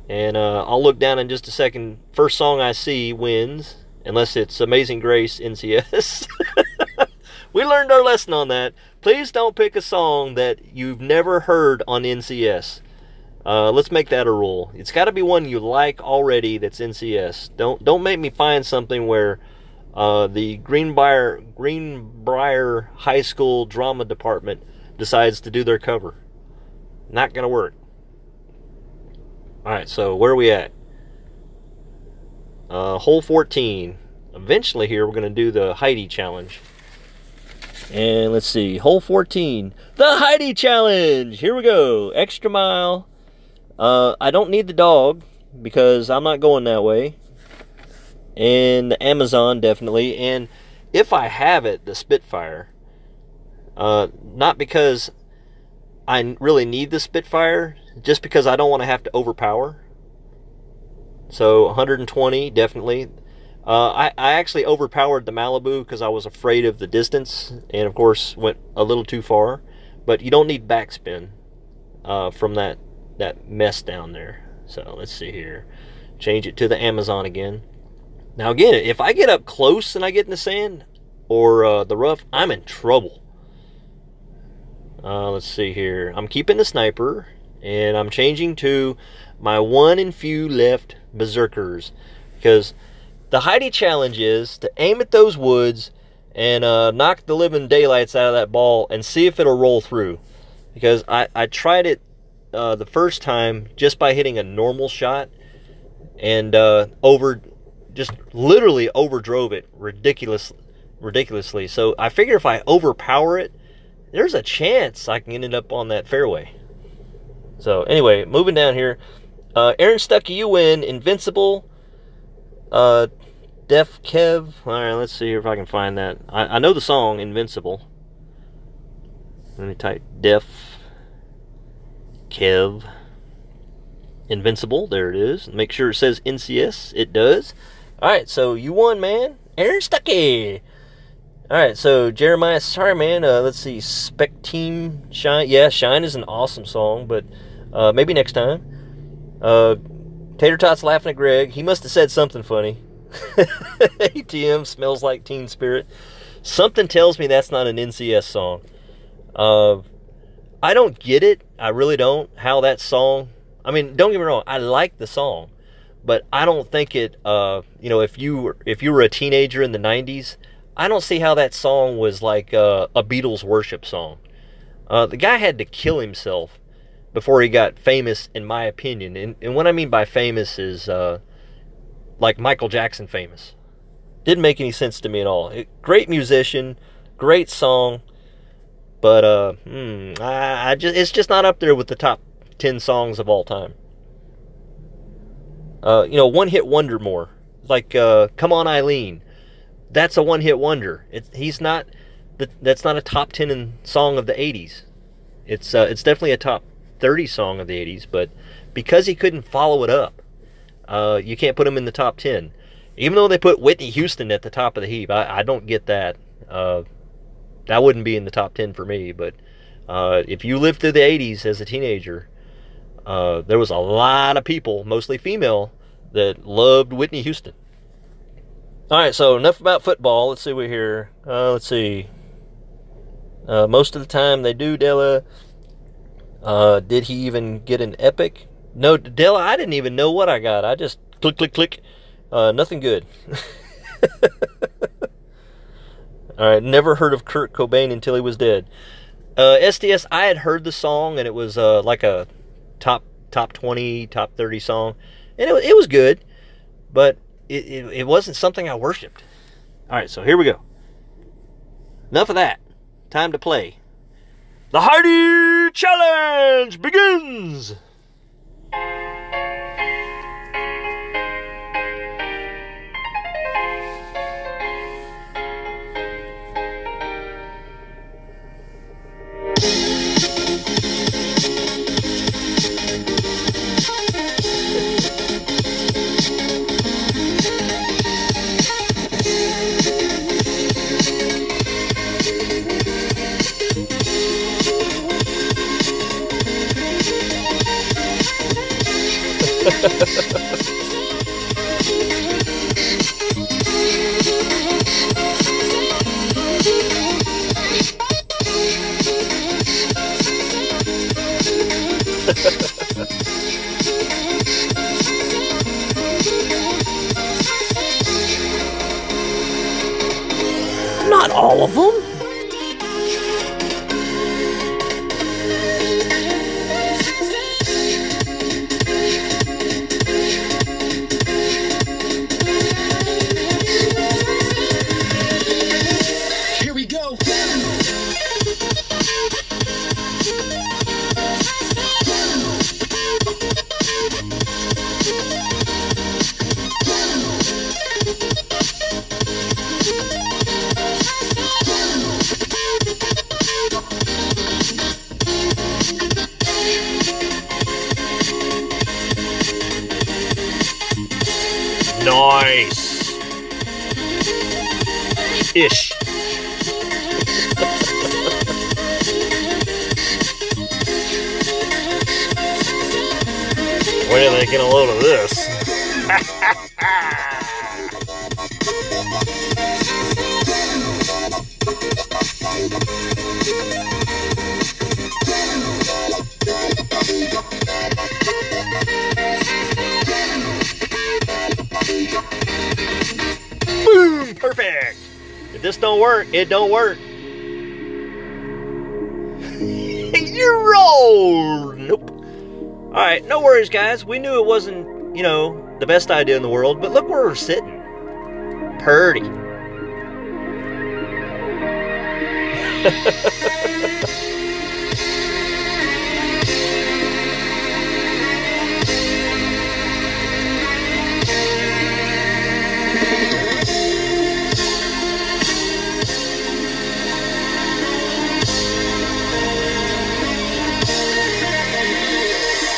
And I'll look down in just a second. First song I see wins, unless it's Amazing Grace NCS. We learned our lesson on that. Please don't pick a song that you've never heard on NCS. Let's make that a rule. It's got to be one you like already that's NCS. Don't make me find something where the Greenbrier High School drama department decides to do their cover. Not gonna work. Alright, so where are we at? Hole 14. Eventually here we're gonna do the Heidi challenge. And let's see, hole 14, the Heidi challenge. Here we go. Extra mile. I don't need the dog because I'm not going that way. And the Amazon, definitely. And if I have it, the Spitfire. Not because I really need the Spitfire, just because I don't want to have to overpower. So 120, definitely. I actually overpowered the Malibu because I was afraid of the distance, and of course went a little too far. But you don't need backspin from that mess down there. So let's see here. Change it to the Amazon again. Now again, if I get up close and I get in the sand or the rough, I'm in trouble. Let's see here. I'm keeping the sniper, and I'm changing to my one and few left berserkers, because the Heidi challenge is to aim at those woods and knock the living daylights out of that ball and see if it'll roll through. Because I tried it the first time just by hitting a normal shot, and just literally overdrove it ridiculously. So I figure if I overpower it, there's a chance I can end up on that fairway. So anyway, moving down here. Aaron Stuckey, you win. Invincible. Def Kev. Alright, let's see here if I can find that. I know the song, Invincible. Let me type Def Kev. Invincible, there it is. Make sure it says NCS. It does. Alright, so you won, man. Aaron Stuckey. Alright, so Jeremiah, sorry, man. Let's see. Spec Team Shine. Yeah, Shine is an awesome song, but maybe next time. Tater Tots laughing at Greg. He must have said something funny. ATM smells like Teen Spirit. Something tells me that's not an NCS song. I don't get it. I really don't. How that song. I mean, don't get me wrong. I like the song, but I don't think it. If you were a teenager in the '90s, I don't see how that song was like a Beatles worship song. The guy had to kill himself before he got famous, in my opinion. And what I mean by famous is like Michael Jackson famous. Didn't make any sense to me at all. Great musician, great song, but it's just not up there with the top 10 songs of all time. One hit wonder more. Like Come On Eileen. That's a one hit wonder. That's not a top 10 song of the 80s. It's definitely a top 30 song of the 80s, but because he couldn't follow it up, you can't put him in the top 10. Even though they put Whitney Houston at the top of the heap, I don't get that. That wouldn't be in the top 10 for me, but if you lived through the 80s as a teenager, there was a lot of people, mostly female, that loved Whitney Houston. Alright, so enough about football. Let's see what we hear. Let's see. Most of the time they do, Della. Did he even get an epic? No, Della, I didn't even know what I got. I just click. Nothing good. Alright, never heard of Kurt Cobain until he was dead. STS, I had heard the song, and it was like a top 20, top 30 song. And it was good, but it wasn't something I worshipped. Alright, so here we go. Enough of that. Time to play. The Heidi Challenge begins! Not all of them. Here we go. Nice. Ish. When are they getting a load of this? Boom! Perfect! If this don't work, it don't work. You roll! Nope. Alright, no worries, guys. We knew it wasn't, you know, the best idea in the world, but look where we're sitting. Purdy.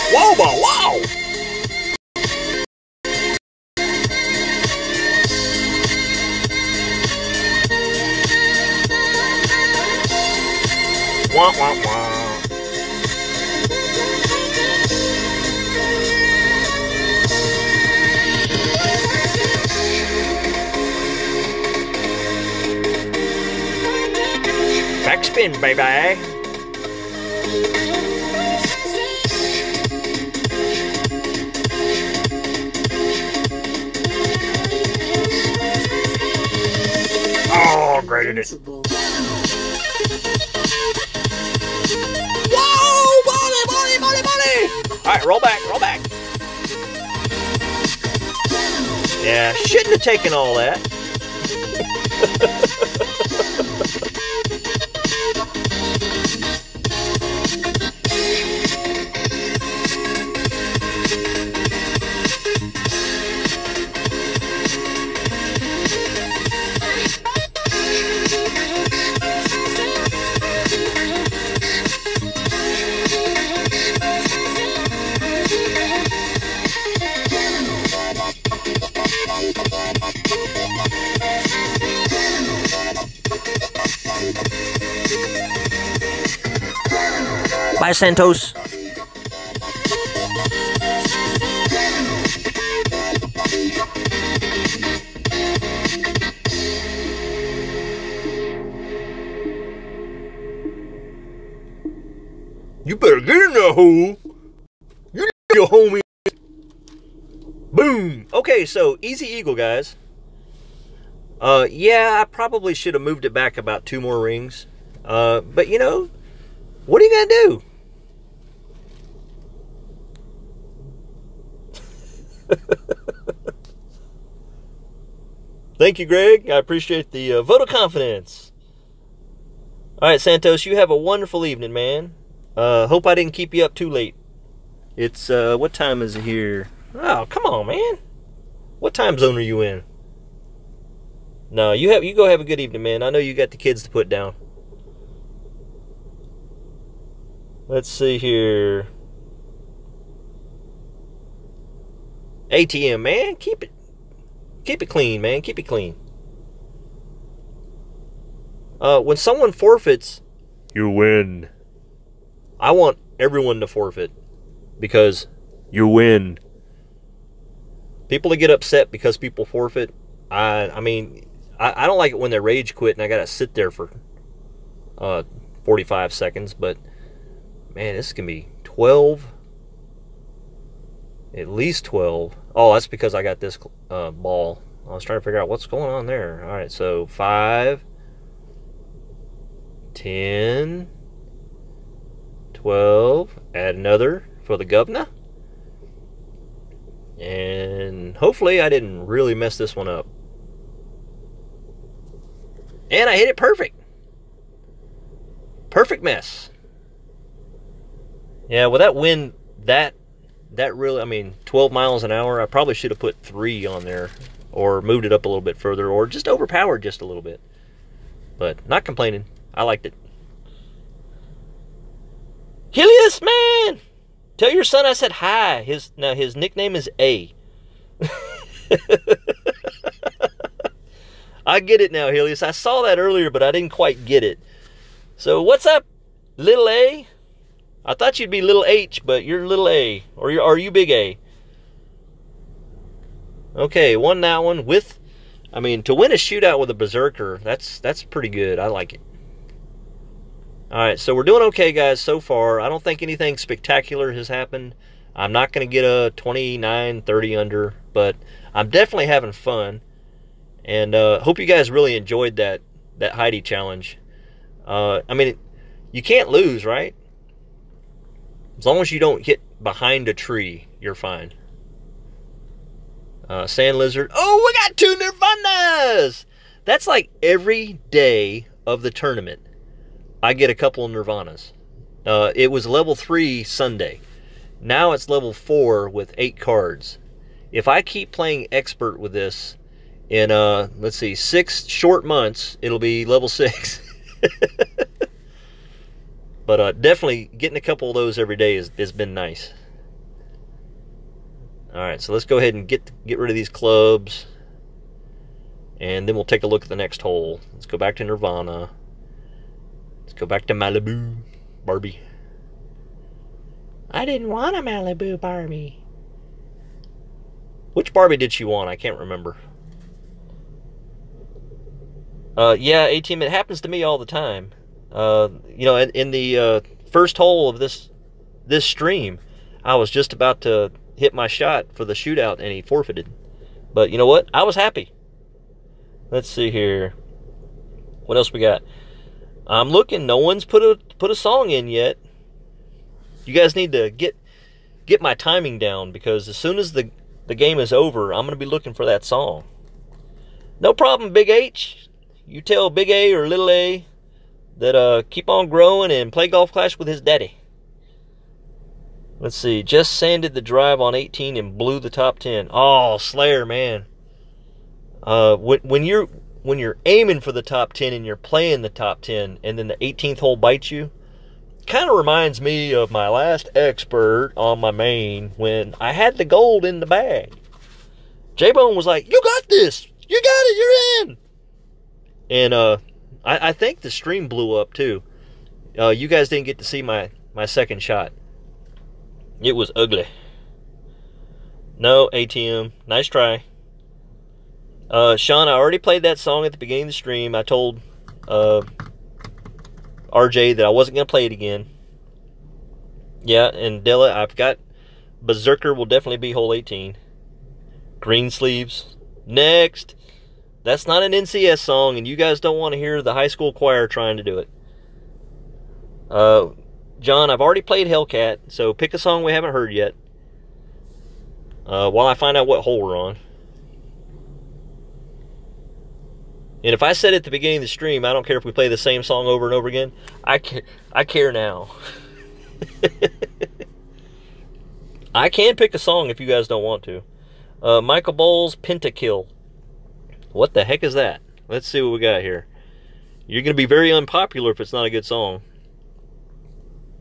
Whoa, whoa, wow! Wah, wah, wah. Backspin, baby. Oh, great in it. Whoa, money. All right, roll back, roll back. Yeah, shouldn't have taken all that. Bye, Santos. You better get in that hole. You your homie. Boom. Okay, so Easy Eagle, guys. Yeah, I probably should have moved it back about 2 more rings. But you know, what are you gonna do? Thank you, Greg. I appreciate the vote of confidence. All right, Santos, you have a wonderful evening, man. Hope I didn't keep you up too late. It's, what time is it here? Oh, come on, man. What time zone are you in? No, you go have a good evening, man. I know you got the kids to put down. Let's see here. ATM, man, keep it clean, man. Keep it clean. When someone forfeits, you win. I want everyone to forfeit because you win. People that get upset because people forfeit, I mean, I don't like it when they rage quit and I gotta sit there for 45 seconds. But man, this can be 12, at least 12. Oh, that's because I got this ball. I was trying to figure out what's going on there. All right, so 5, 10, 12. Add another for the governor. And hopefully I didn't really mess this one up. And I hit it perfect. Perfect mess. Yeah, with that wind, that really, I mean, 12 miles an hour, I probably should have put 3 on there. Or moved it up a little bit further. Or just overpowered just a little bit. But not complaining. I liked it. Helios, man! Tell your son I said hi. His nickname is A. I get it now, Helios. I saw that earlier, but I didn't quite get it. So what's up, little A? I thought you'd be little H, but you're little A. Or are you big A? Okay, won that one with... I mean, to win a shootout with a Berserker, that's pretty good. I like it. Alright, so we're doing okay, guys, so far. I don't think anything spectacular has happened. I'm not going to get a 29, 30 under, but I'm definitely having fun. And hope you guys really enjoyed that Heidi challenge. I mean, you can't lose, right? As long as you don't hit behind a tree, you're fine. Sand Lizard. Oh, we got 2 Nirvanas! That's like every day of the tournament. I get a couple of Nirvanas. It was level 3 Sunday. Now it's level 4 with 8 cards. If I keep playing expert with this in, let's see, 6 short months, it'll be level 6. But definitely getting a couple of those every day has been nice. Alright, so let's go ahead and get rid of these clubs. And then we'll take a look at the next hole. Let's go back to Nirvana. Let's go back to Malibu Barbie. I didn't want a Malibu Barbie. Which Barbie did she want? I can't remember. Yeah, A-Team, it happens to me all the time. You know, in the first hole of this stream, I was just about to hit my shot for the shootout and he forfeited. But you know what? I was happy. Let's see here. What else we got? I'm looking. No one's put a song in yet. You guys need to get my timing down, because as soon as the game is over, I'm going to be looking for that song. No problem, Big H. You tell Big A or Little A that keep on growing and play Golf Clash with his daddy. Let's see. Just sanded the drive on 18 and blew the top 10. Oh, Slayer, man. When you're aiming for the top 10 and you're playing the top 10 and then the 18th hole bites you, kind of reminds me of my last expert on my main when I had the gold in the bag. J-Bone was like, you got this. You got it. You're in. And I think the stream blew up too. You guys didn't get to see my second shot. It was ugly. No, ATM. Nice try. Sean, I already played that song at the beginning of the stream. I told RJ that I wasn't going to play it again. Yeah, and Della, I've got Berserker will definitely be hole 18. Green Sleeves. Next. That's not an NCS song, and you guys don't want to hear the high school choir trying to do it. John, I've already played Hellcat, so pick a song we haven't heard yet. While I find out what hole we're on. And if I said at the beginning of the stream, I don't care if we play the same song over and over again, I care now. I can pick a song if you guys don't want to. Michael Bowles, Pentakill. What the heck is that? Let's see what we got here. You're going to be very unpopular if it's not a good song.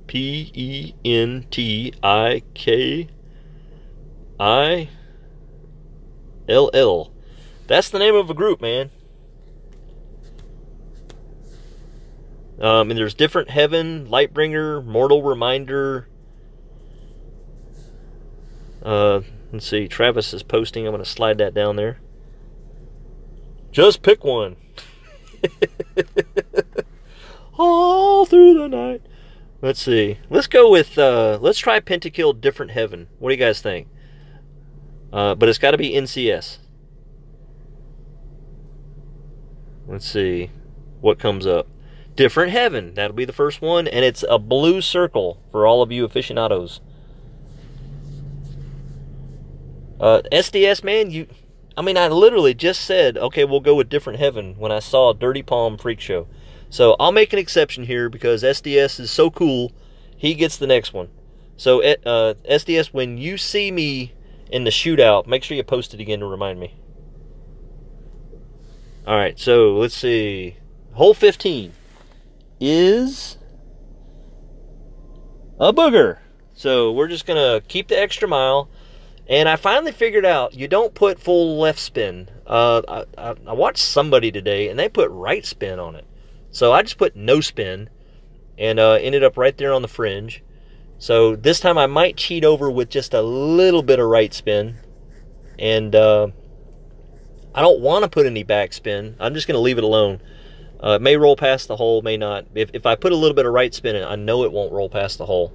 P-E-N-T-I-K-I-L-L. That's the name of a group, man. And there's Different Heaven, Lightbringer, Mortal Reminder. Let's Let's see. Travis is posting. I'm going to slide that down there. Just pick one. All through the night. Let's see. Let's go with, let's try Pentakill Different Heaven. What do you guys think? But it's got to be NCS. Let's see what comes up. Different Heaven. That'll be the first one. And it's a blue circle for all of you aficionados. SDS, man, I literally just said, okay, we'll go with Different Heaven when I saw Dirty Palm Freak Show. So I'll make an exception here because SDS is so cool. He gets the next one. So SDS, when you see me in the shootout, make sure you post it again to remind me. All right, so let's see. Hole 15 is a booger. So we're just going to keep the extra mile. And I finally figured out you don't put full left spin. I watched somebody today, and they put right spin on it. So I just put no spin and ended up right there on the fringe. So this time I might cheat over with just a little bit of right spin. And I don't want to put any back spin. I'm just going to leave it alone. It may roll past the hole, may not. If I put a little bit of right spin in, I know it won't roll past the hole.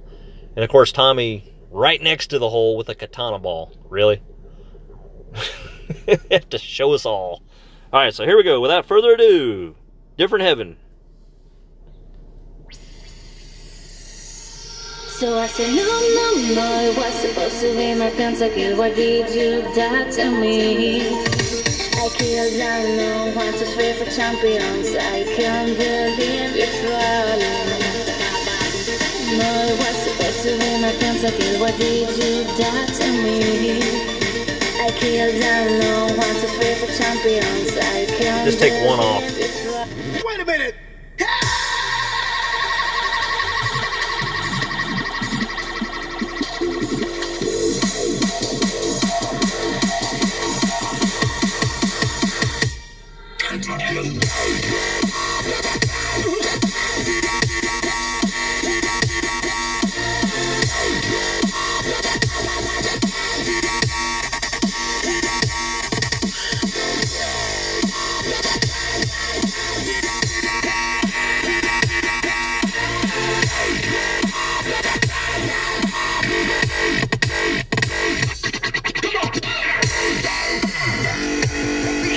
And of course, Tommy right next to the hole with a katana ball. Really? Have to show us all. All right, so here we go. Without further ado, Different Heaven. So I said, no, it was supposed to be my pentakill. Why did you die to me? I killed down no 1, 2, 3 for champions. I can't believe you're trolling. No, it was supposed to be my pentakill. Why did you die to me? I killed down no 1, 2, 3 for champions. I can't Just take one off. Wait a minute!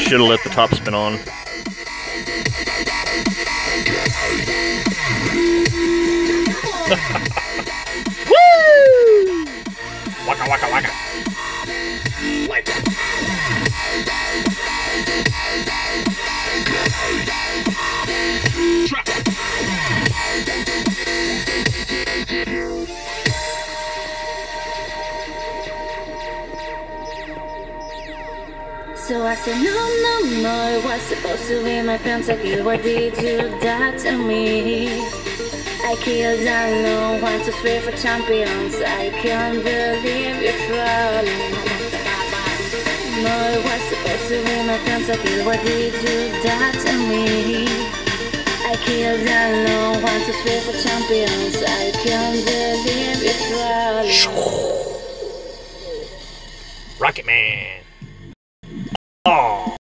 Should have left the top spin on. Woo! Waka waka waka. So I said, no, it was supposed to be my pentakill. Why did you die to me? I killed down no 1, 2, 3 for champions. I can't believe you're trolling. No, it was supposed to be my pentakill. Why did you die to me? I killed down no 1, 2, 3 for champions. I can't believe you're trolling. Rocket Man. Oh.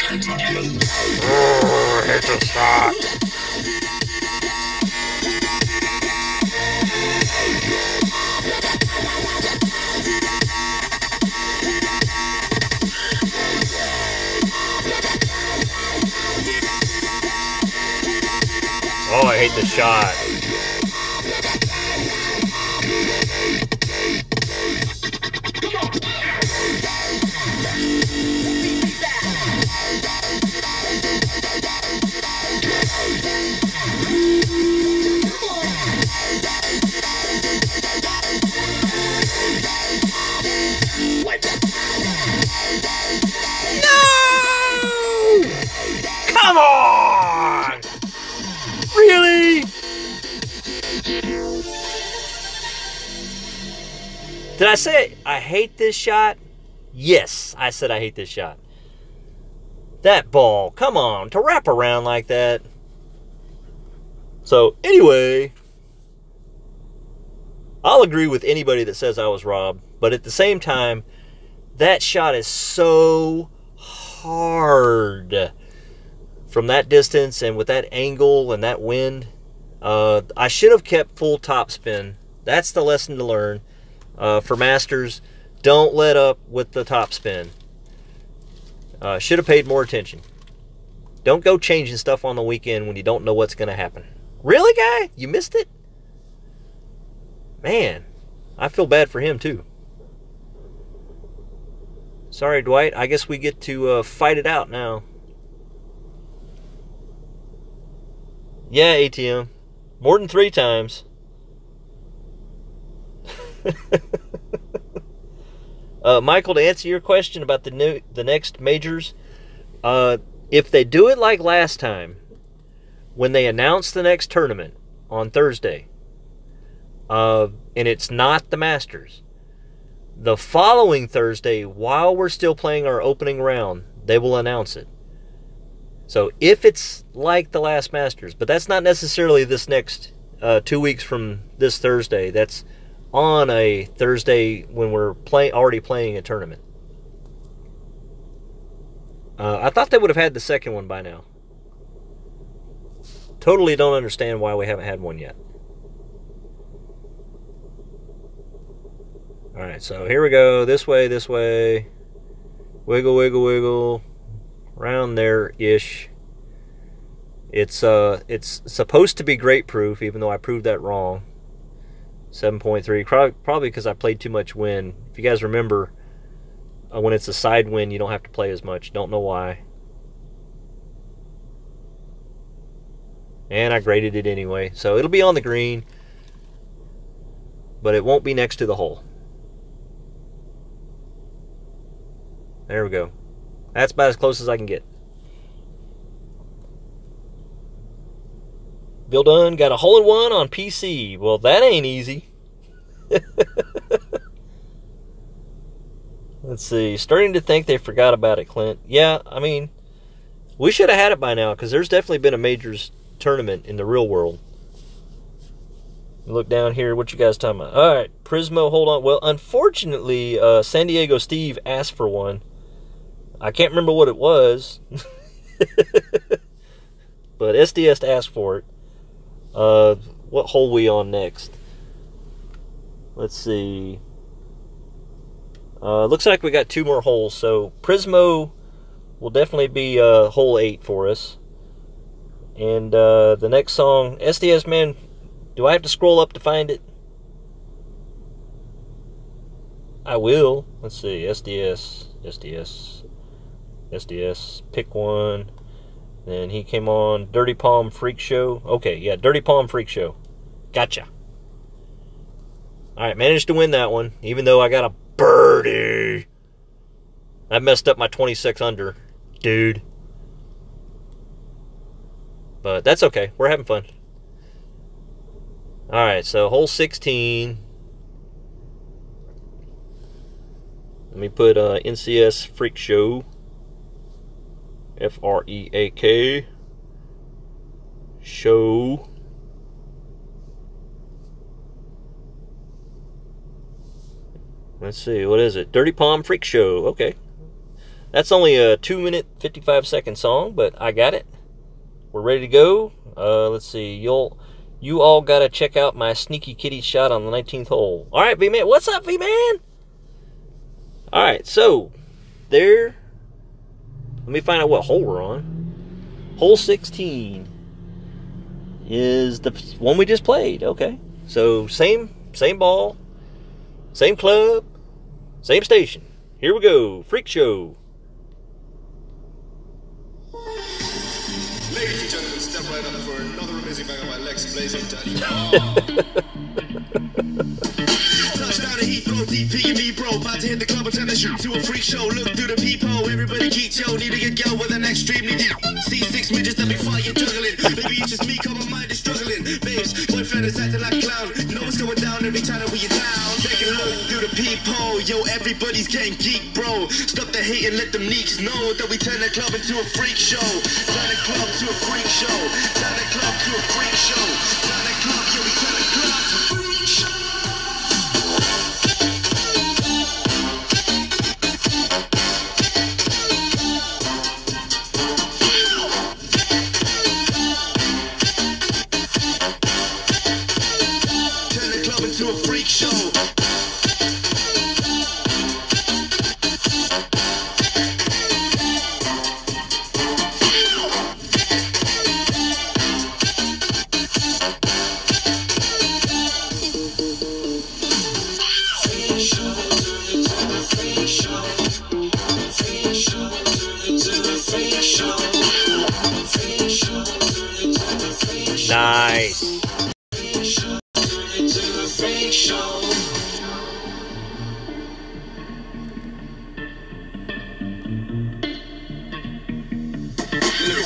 Hit the shot. Oh, I hate the shot. No! Come on! Really? Did I say I hate this shot? Yes, I said I hate this shot. That ball, come on, to wrap around like that. So, anyway, I'll agree with anybody that says I was robbed. But at the same time, that shot is so hard from that distance and with that angle and that wind. I should have kept full topspin. That's the lesson to learn for Masters. Don't let up with the topspin. Should have paid more attention. Don't go changing stuff on the weekend when you don't know what's going to happen. Really, guy? You missed it? Man, I feel bad for him, too. Sorry, Dwight. I guess we get to fight it out now. Yeah, ATM. More than 3 times. Michael, to answer your question about the next majors, if they do it like last time, when they announce the next tournament on Thursday, and it's not the Masters, the following Thursday, while we're still playing our opening round, they will announce it. So if it's like the last Masters, but that's not necessarily this next 2 weeks from this Thursday. That's on a Thursday when we're already playing a tournament. I thought they would have had the second one by now. Totally don't understand why we haven't had one yet. Alright, so here we go. This way, this way. Wiggle, wiggle, wiggle. Around there-ish. It's supposed to be grate proof, even though I proved that wrong. 7.3. Probably because I played too much wind. If you guys remember, when it's a side wind, you don't have to play as much. Don't know why. And I graded it anyway. So it'll be on the green, but it won't be next to the hole. There we go. That's about as close as I can get. Bill Dunn got a hole-in-one on PC. Well, that ain't easy. Let's see. Starting to think they forgot about it, Clint. Yeah, I mean, we should have had it by now, because there's definitely been a majors tournament in the real world. Look down here. What you guys talking about? All right, Prismo, hold on. Well, unfortunately, San Diego Steve asked for one. I can't remember what it was. But SDS asked for it. What hole we on next? Let's see. Looks like we got 2 more holes. So Prismo will definitely be hole 8 for us. And the next song, SDS, man, do I have to scroll up to find it? I will. Let's see. SDS. Pick one. Then he came on Dirty Palm Freak Show. Okay, yeah, Dirty Palm Freak Show. Gotcha. Alright, managed to win that one, even though I got a birdie. I messed up my 26 under, dude. But that's okay. We're having fun. Alright, so hole 16. Let me put NCS Freak Show. F-R-E-A-K. Show. Let's see, what is it? Dirty Palm Freak Show. Okay. That's only a 2-minute, 55-second song, but I got it. We're ready to go. Let's see. You all got to check out my sneaky kitty shot on the 19th hole. All right, V-Man. What's up, V-Man? All right, so there. Let me find out what hole we're on. Hole 16 is the one we just played. Okay. So same ball, same club, same station. Here we go. Freak Show. Ladies and gentlemen, step right up for another amazing bang on my legs blazing daddy. Touchdown to Heathrow, DP and me, bro. About to hit the club and turn the shoot to a freak show. Look through the peephole, everybody keep yo. Need to get girl with an extremely deep. See 6 midgets that be fire juggling. Maybe it's just me, cause my mind is struggling. Babes, boyfriend is acting like a clown. Know what's going down every time that we are down. Take a look through the peephole. Yo, everybody's getting geek, bro. Stop the hate and let them neeks know that we turn the club into a freak show. Turn the club to a freak show. Turn the club to a freak show. Nice.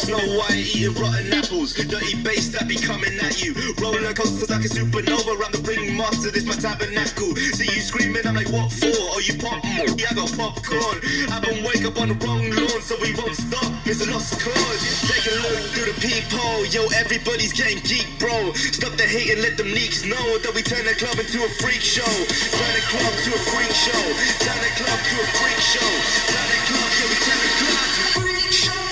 Snow White eating rotten apples, dirty bass that be coming at you. Roller coasters like a supernova around the ring master, this my tabernacle. See you screaming, I'm like, what for? Oh, you pop? Yeah, I got popcorn. I don't wake up on the wrong lawn, so we won't stop. It's a lost cause. Take a look through the peephole. Yo, everybody's getting geek, bro. Stop the hate and let them leaks know that we turn the club into a freak show. Turn the club to a freak show. Turn the club to a freak show. Turn the club, yeah, we turn the club to a freak show.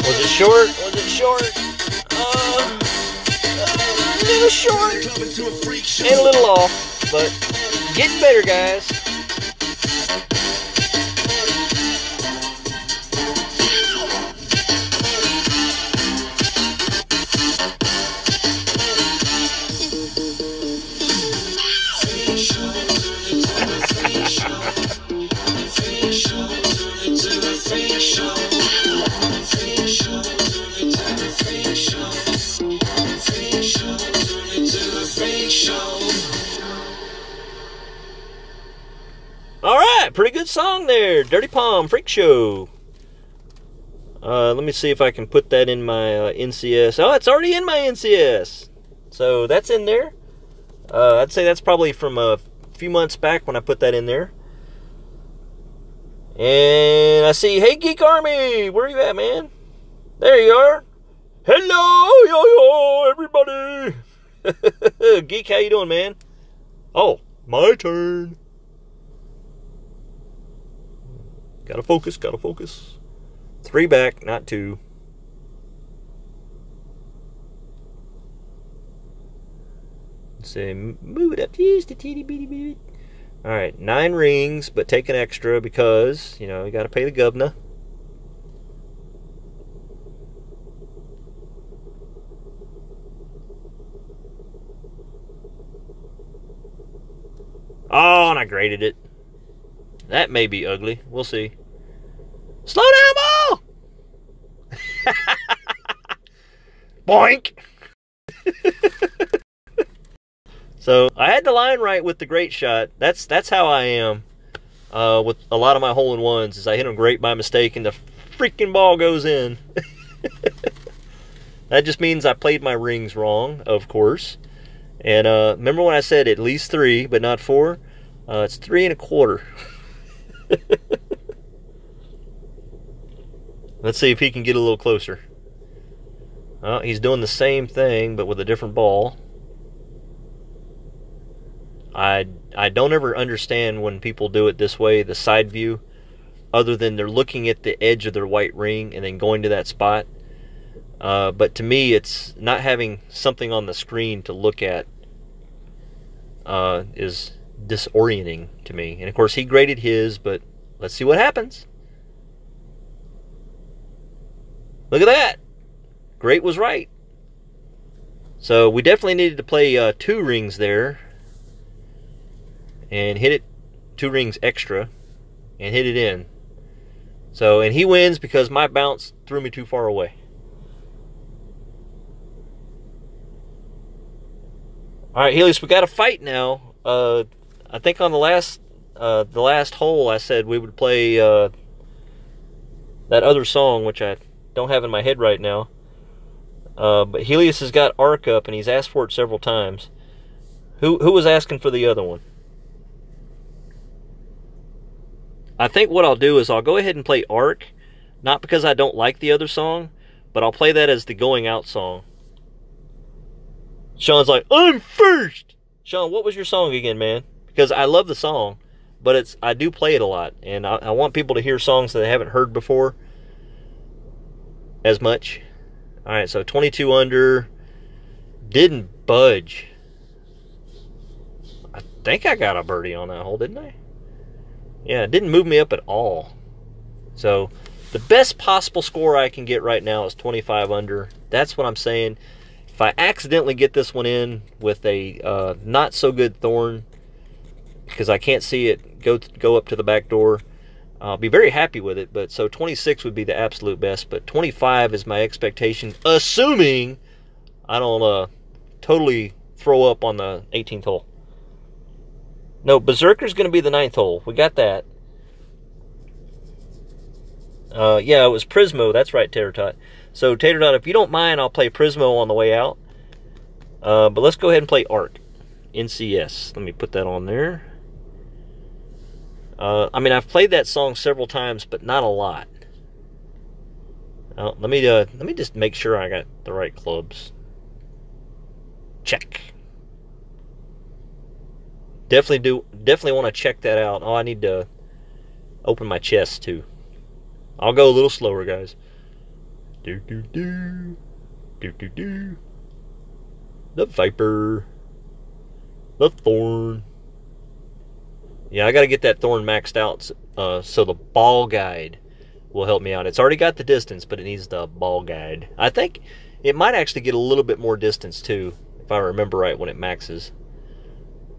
Was it short? Was it short? A little short and a little off, but getting better, guys. Alright, pretty good song there. Dirty Palm Freak Show. Let me see if I can put that in my NCS. Oh, it's already in my NCS. So that's in there. I'd say that's probably from a few months back when I put that in there. And I see, hey Geek Army, where are you at, man? There you are. Hello, yo, everybody. Geek, how you doing, man? Oh, my turn. Gotta focus, gotta focus. 3 back, not 2. Let's say, move it up just a teeny bitty bit. Alright, 9 rings, but take an extra because, you know, you gotta pay the governor. Oh, and I graded it. That may be ugly. We'll see. Slow down, ball! Boink! So, I had the line right with the great shot. That's how I am with a lot of my hole-in-ones, is I hit them great by mistake and the freaking ball goes in. That just means I played my rings wrong, of course. And remember when I said at least 3, but not 4? It's 3 1/4. Let's see if he can get a little closer. Oh, he's doing the same thing, but with a different ball. I don't ever understand when people do it this way, the side view, other than they're looking at the edge of their white ring and then going to that spot. But to me, it's not having something on the screen to look at is disorienting to me. And of course, he graded his, but let's see what happens. Look at that. Great was right. So we definitely needed to play 2 rings there and hit it 2 rings extra and hit it in. So, and he wins because my bounce threw me too far away. Alright, Helios, we got a fight now. I think on the last hole I said we would play that other song, which I don't have in my head right now. But Helios has got Ark up and he's asked for it several times. Who was asking for the other one? I think what I'll do is I'll go ahead and play Ark, not because I don't like the other song, but I'll play that as the going out song. Sean's like, I'm first! Sean, what was your song again, man? Because I love the song, but I do play it a lot, and I want people to hear songs that they haven't heard before as much. Alright, so 22 under. Didn't budge. I think I got a birdie on that hole, didn't I? Yeah, it didn't move me up at all. So, the best possible score I can get right now is 25 under. That's what I'm saying. If I accidentally get this one in with a not-so-good thorn, because I can't see it go up to the back door. I'll be very happy with it, but so 26 would be the absolute best, but 25 is my expectation, assuming I don't totally throw up on the 18th hole. No, Berserker's going to be the 9th hole. We got that. Yeah, it was Prismo. That's right, Tater Tot. So, Tater Tot, if you don't mind, I'll play Prismo on the way out. But let's go ahead and play Arc. NCS. Let me put that on there. I mean, I've played that song several times, but not a lot. Let me just make sure I got the right clubs. Check. Definitely want to check that out. Oh, I need to open my chest too. I'll go a little slower, guys. Do do do, do do do. The Viper, the Thorn. Yeah, I got to get that Thorn maxed out so the ball guide will help me out. It's already got the distance, but it needs the ball guide. I think it might actually get a little bit more distance too, if I remember right when it maxes.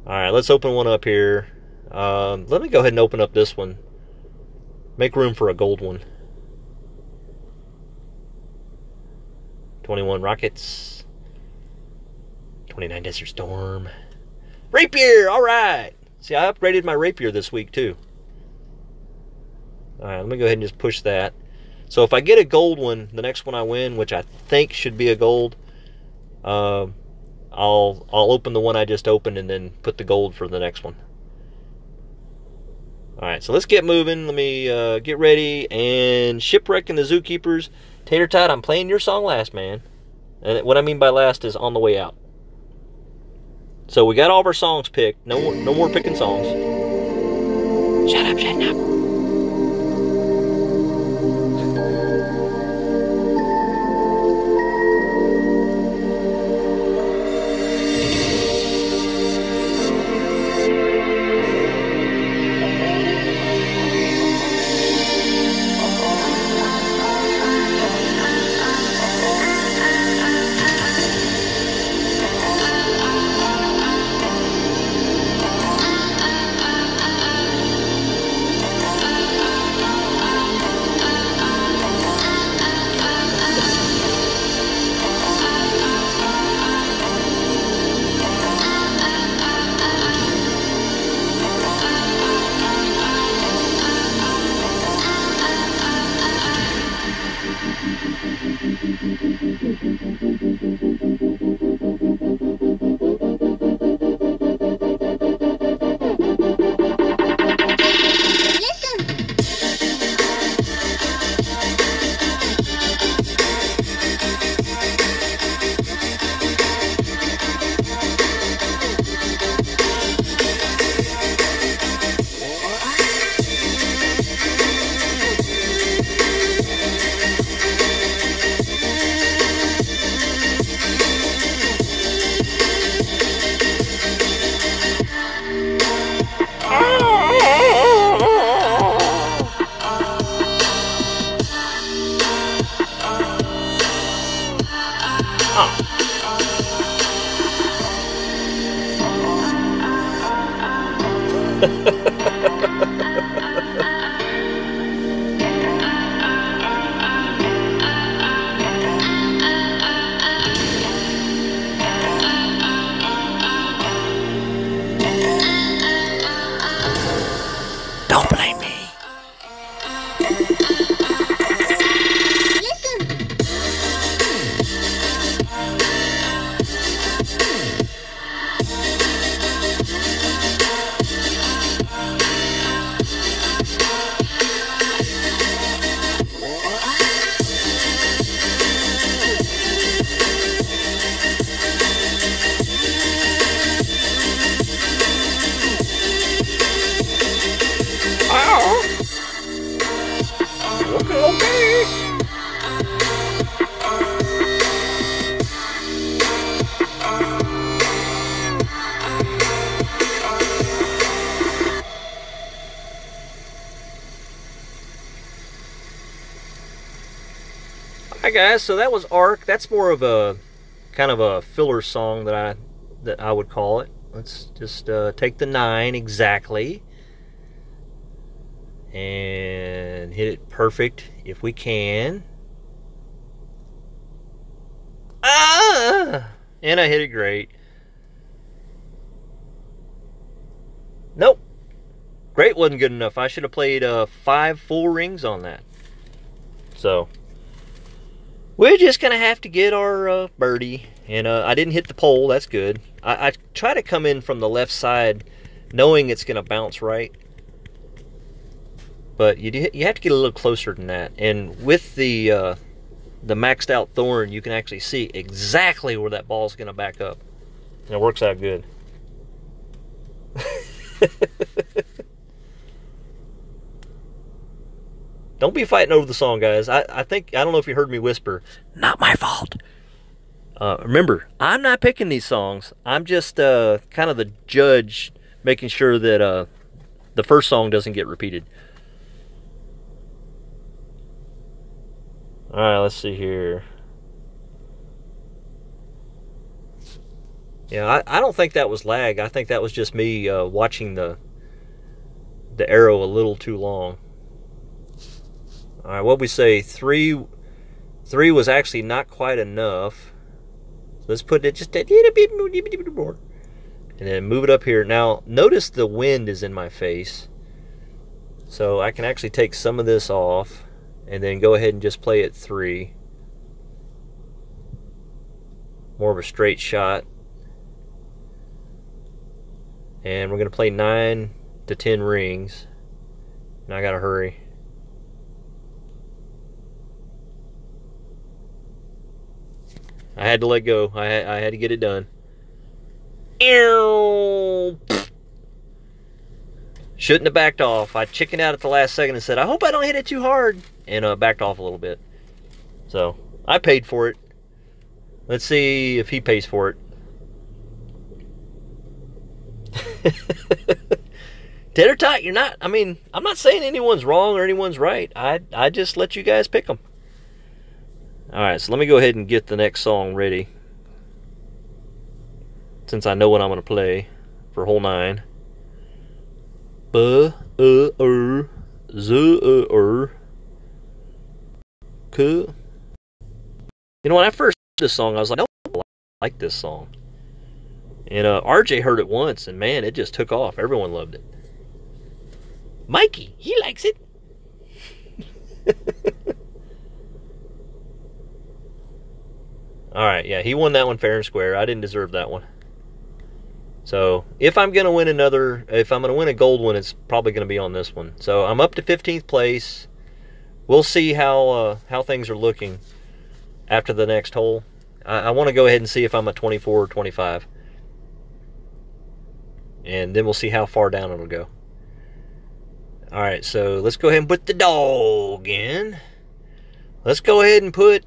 Alright, let's open one up here. Let me go ahead and open up this one. Make room for a gold one. 21 Rockets. 29 Desert Storm. Rapier! Alright! See, I upgraded my Rapier this week, too. Alright, let me go ahead and just push that. So if I get a gold one, the next one I win, which I think should be a gold, I'll open the one I just opened and then put the gold for the next one. Alright, so let's get moving. Let me get ready. And Shipwreck and the Zookeepers. Tater Tot, I'm playing your song last, man. And what I mean by last is on the way out. So we got all of our songs picked. No more picking songs. Shut up, shut up. Don't blame me. Hi guys, so that was Arc. That's more of a kind of a filler song that I would call it. Let's just take the 9 exactly and hit it perfect if we can. Ah! And I hit it great. Nope. Great wasn't good enough. I should have played 5 full rings on that. So, we're just going to have to get our birdie. And I didn't hit the pole. That's good. I try to come in from the left side knowing it's going to bounce right. But you have to get a little closer than that. And with the maxed out Thorn, you can actually see exactly where that ball's going to back up. And it works out good. Don't be fighting over the song, guys. I don't know if you heard me whisper, not my fault. Remember, I'm not picking these songs. I'm just kind of the judge, making sure that the first song doesn't get repeated. Alright, let's see here. Yeah, I don't think that was lag. I think that was just me watching the arrow a little too long. Alright, what we say? 3 was actually not quite enough. Let's put it just a little bit more. And then move it up here. Now, notice the wind is in my face. So I can actually take some of this off. And then go ahead and just play it 3. More of a straight shot. And we're going to play 9 to 10 rings. And I got to hurry. I had to let go. I had to get it done. Ew. Shouldn't have backed off. I chickened out at the last second and said, I hope I don't hit it too hard. And backed off a little bit. So, I paid for it. Let's see if he pays for it. Dead or tight, you're not, I mean, I'm not saying anyone's wrong or anyone's right. I just let you guys pick them. Alright, so let me go ahead and get the next song ready. Since I know what I'm going to play for hole 9. You know, when I first heard this song, I was like, I like this song. And RJ heard it once, and man, it just took off. Everyone loved it. Mikey, he likes it. Alright, yeah, he won that one fair and square. I didn't deserve that one. So, if I'm going to win if I'm going to win a gold one, it's probably going to be on this one. So, I'm up to 15th place. We'll see how things are looking after the next hole. I want to go ahead and see if I'm at 24 or 25. And then we'll see how far down it'll go. Alright, so let's go ahead and put the dog in. Let's go ahead and put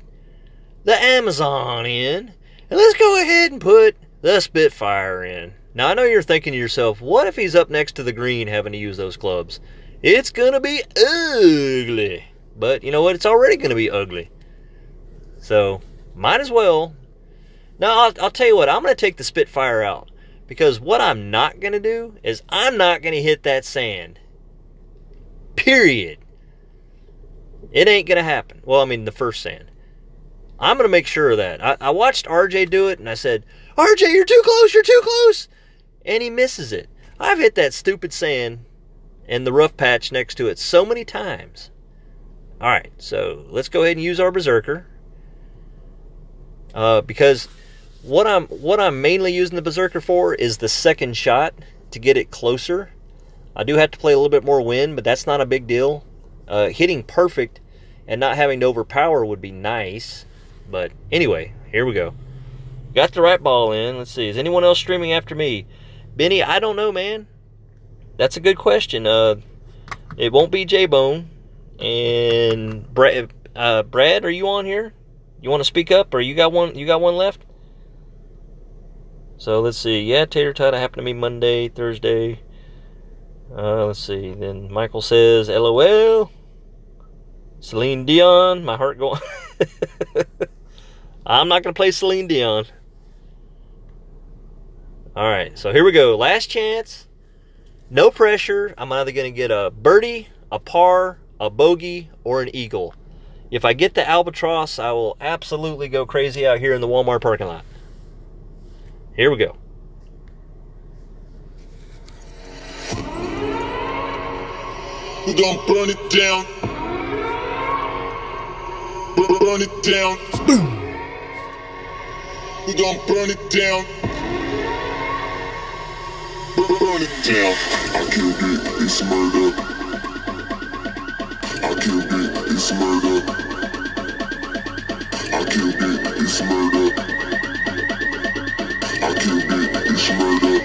the Amazon in. And let's go ahead and put the Spitfire in. Now, I know you're thinking to yourself, what if he's up next to the green having to use those clubs? It's going to be ugly. But you know what? It's already going to be ugly. So, might as well. Now, I'll tell you what. I'm going to take the Spitfire out. Because what I'm not going to do is I'm not going to hit that sand. Period. It ain't going to happen. Well, I mean, the first sand. I'm going to make sure of that. I watched RJ do it, and I said, RJ, you're too close, you're too close. And he misses it. I've hit that stupid sand and the rough patch next to it so many times. Alright, so let's go ahead and use our Berserker. Because what I'm mainly using the Berserker for is the second shot to get it closer. I do have to play a little bit more wind, but that's not a big deal. Hitting perfect and not having to overpower would be nice. But anyway, here we go. Got the right ball in. Let's see. Is anyone else streaming after me? Benny, I don't know, man. That's a good question. It won't be J-Bone. And Brad, are you on here? You want to speak up, or you got one left? So let's see. Yeah, Tater Tot happened to me Monday, Thursday. Let's see. Then Michael says, LOL. Celine Dion, my heart going. I'm not going to play Celine Dion. All right, so here we go. Last chance. No pressure. I'm either going to get a birdie, a par, a bogey, or an eagle. If I get the albatross, I will absolutely go crazy out here in the Walmart parking lot. Here we go. We gon' burn it down. Burn it down. Boom. We gon' burn it down. Burn it down. I killed it, it's murder. I killed it, it's murder. I killed it, it's murder. I killed it, it's murder.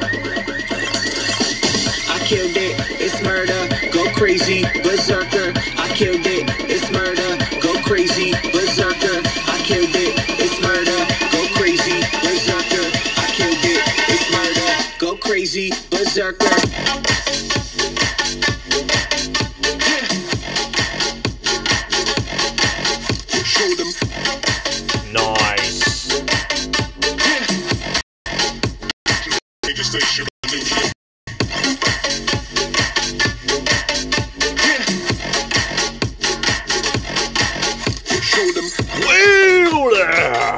I killed it, it's murder. Go crazy, berserker. I killed it, it's murder. Go crazy, berserker. I killed it, it's murder. Go crazy, berserker. I killed it, it's murder. Go crazy, berserker. Show them. Nice. Change the station. New shit. Show them. Wheel there.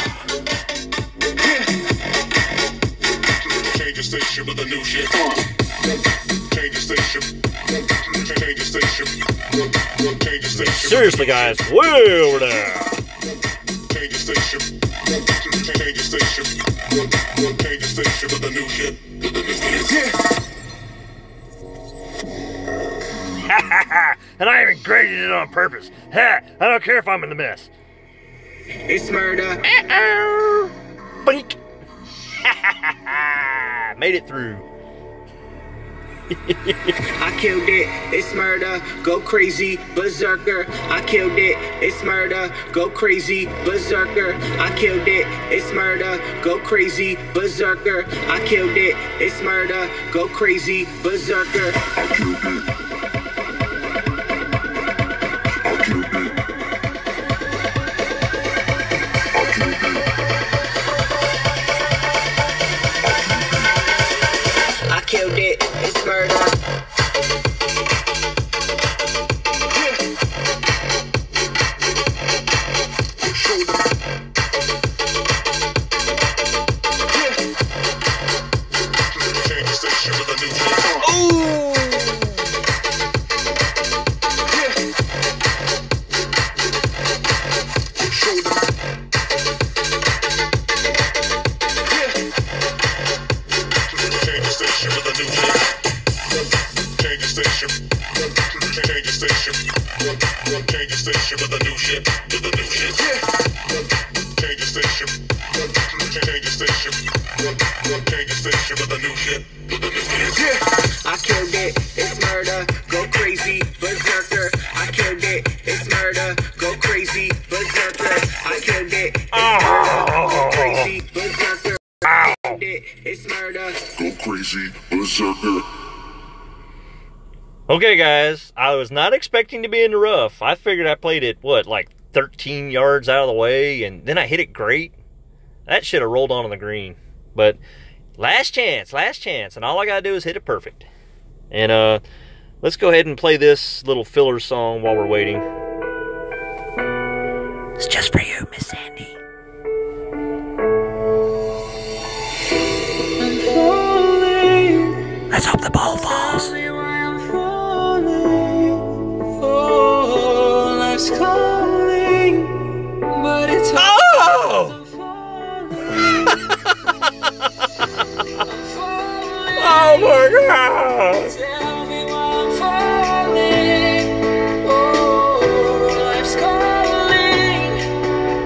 Change the station with a new shit. Change the station. Change the station. Change the station. Seriously, guys. Wheel there. Change the station. Change the station. Change the station with a new shit. And I even graded it on purpose. Ha! I don't care if I'm in the mess. It's murder. Bink. Made it through. I killed it, it's murder. Go crazy, berserker. I killed it, it's murder. Go crazy, berserker. I killed it, it's murder. Go crazy, berserker. I killed it, it's murder. Go crazy, berserker. I killed it. I killed it. I killed it. I killed it, it's murder. Show them. Change the station with a new shit. Show them. Change the station with a new shit. Change the station. Change the station. Change the station with a new shit. With a new shit. Change the station. Change the station. Change the station with a new shit. With a new shit. I killed it, it's murder. Go crazy, berserker. I killed it, it's murder. Go crazy, berserker. I killed it, it's murder. Go crazy, berserker. I killed it, it's murder. Go crazy, berserker. Okay, guys. I was not expecting to be in the rough. I figured I played it, like 13 yards out of the way, and then I hit it great. That should have rolled on the green. But last chance, and all I got to do is hit it perfect. And let's go ahead and play this little filler song while we're waiting. It's just for you, Miss Sandy. Let's hope the ball falls. Oh my God! Tell me why I'm falling. Oh, life's calling,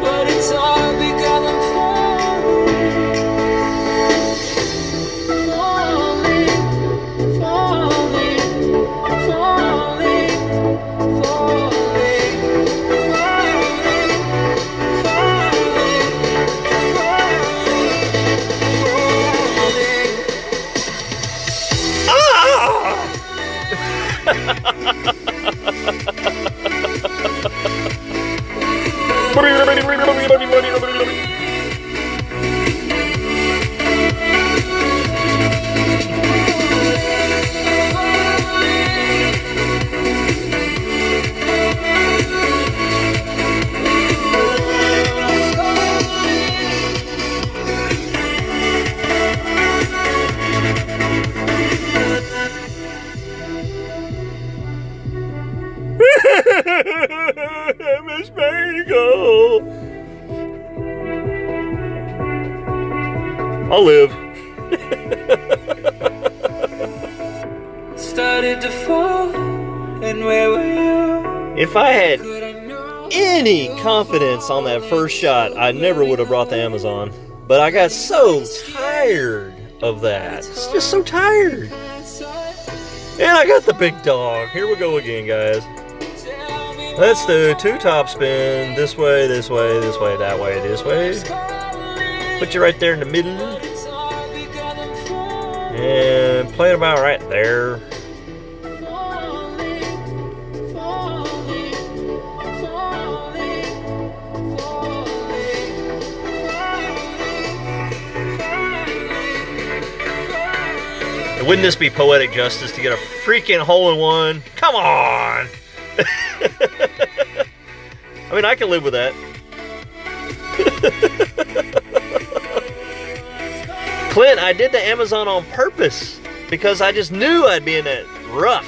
but it's all because I'm falling, falling, falling, falling, I'll live. Started to fall, and where were you? If I had Could I know any confidence on that first shot, I never would have brought the Amazon. But I got so tired of that. It's just so tired. And I got the big dog. Here we go again, guys. Let's do 2 top spin. This way, this way, this way, that way, this way. Put you right there in the middle. And play it about right there. And wouldn't this be poetic justice to get a freaking hole-in-one? Come on! I mean, I can live with that. Clint, I did the Amazon on purpose because I just knew I'd be in that rough.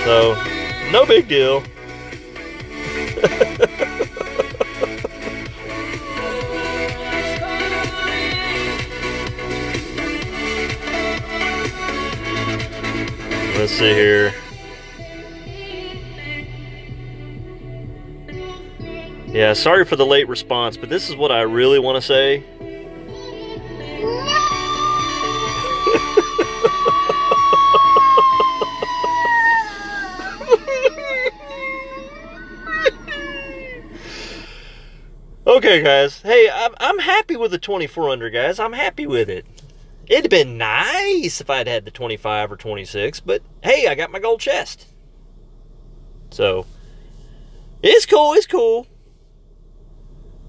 So, no big deal. Let's see here. Yeah, sorry for the late response, but this is what I really want to say. Okay, guys. Hey, I'm happy with the 24 under, guys. I'm happy with it. It'd have been nice if I'd had the 25 or 26, but hey, I got my gold chest. So, it's cool, it's cool.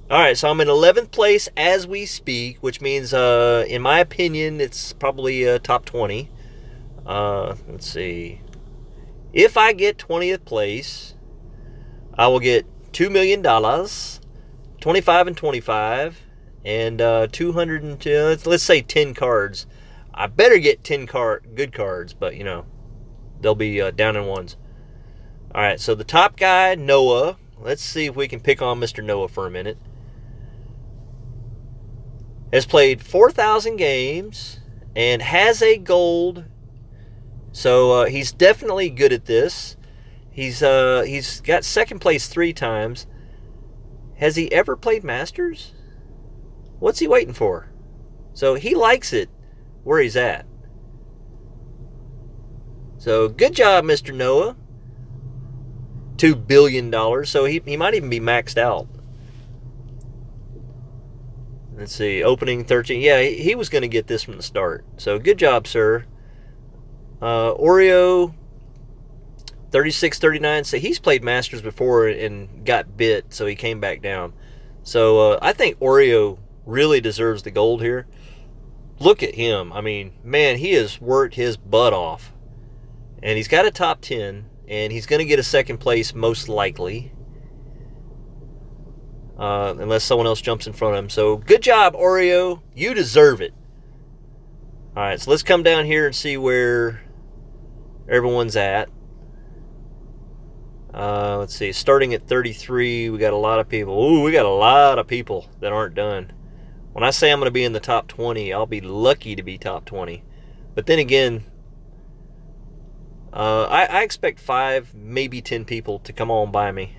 Alright, so I'm in 11th place as we speak, which means, in my opinion, it's probably top 20. Let's see. If I get 20th place, I will get $2 million, 25 and 25. And 202, let's say 10 cards. I better get 10 good cards, but you know, they'll be down in ones. Alright, so the top guy, Noah. Let's see if we can pick on Mr. Noah for a minute. Has played 4,000 games and has a gold. So he's definitely good at this. He's got second place 3 times. Has he ever played Masters? What's he waiting for? So he likes it where he's at. So good job, Mr. Noah. $2 billion. So he might even be maxed out. Let's see. Opening 13. Yeah, he was going to get this from the start. So good job, sir. Oreo 36-39. So he's played Masters before and got bit. So he came back down. So I think Oreo really deserves the gold here. Look at him. I mean, man, he has worked his butt off. And he's got a top 10. And he's going to get a second place most likely. Unless someone else jumps in front of him. So, good job, Oreo. You deserve it. Alright, so let's come down here and see where everyone's at. Let's see. Starting at 33, we got a lot of people. Ooh, we got a lot of people that aren't done. When I say I'm going to be in the top 20, I'll be lucky to be top 20. But then again, I expect 5, maybe 10 people to come on by me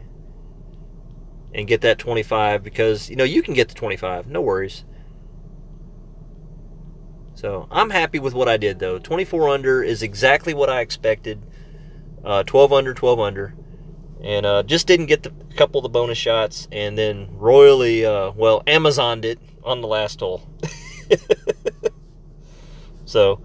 and get that 25 because, you know, you can get the 25. No worries. So, I'm happy with what I did, though. 24 under is exactly what I expected. 12 under, 12 under. And just didn't get a couple of the bonus shots and then royally, Amazoned it on the last hole. So,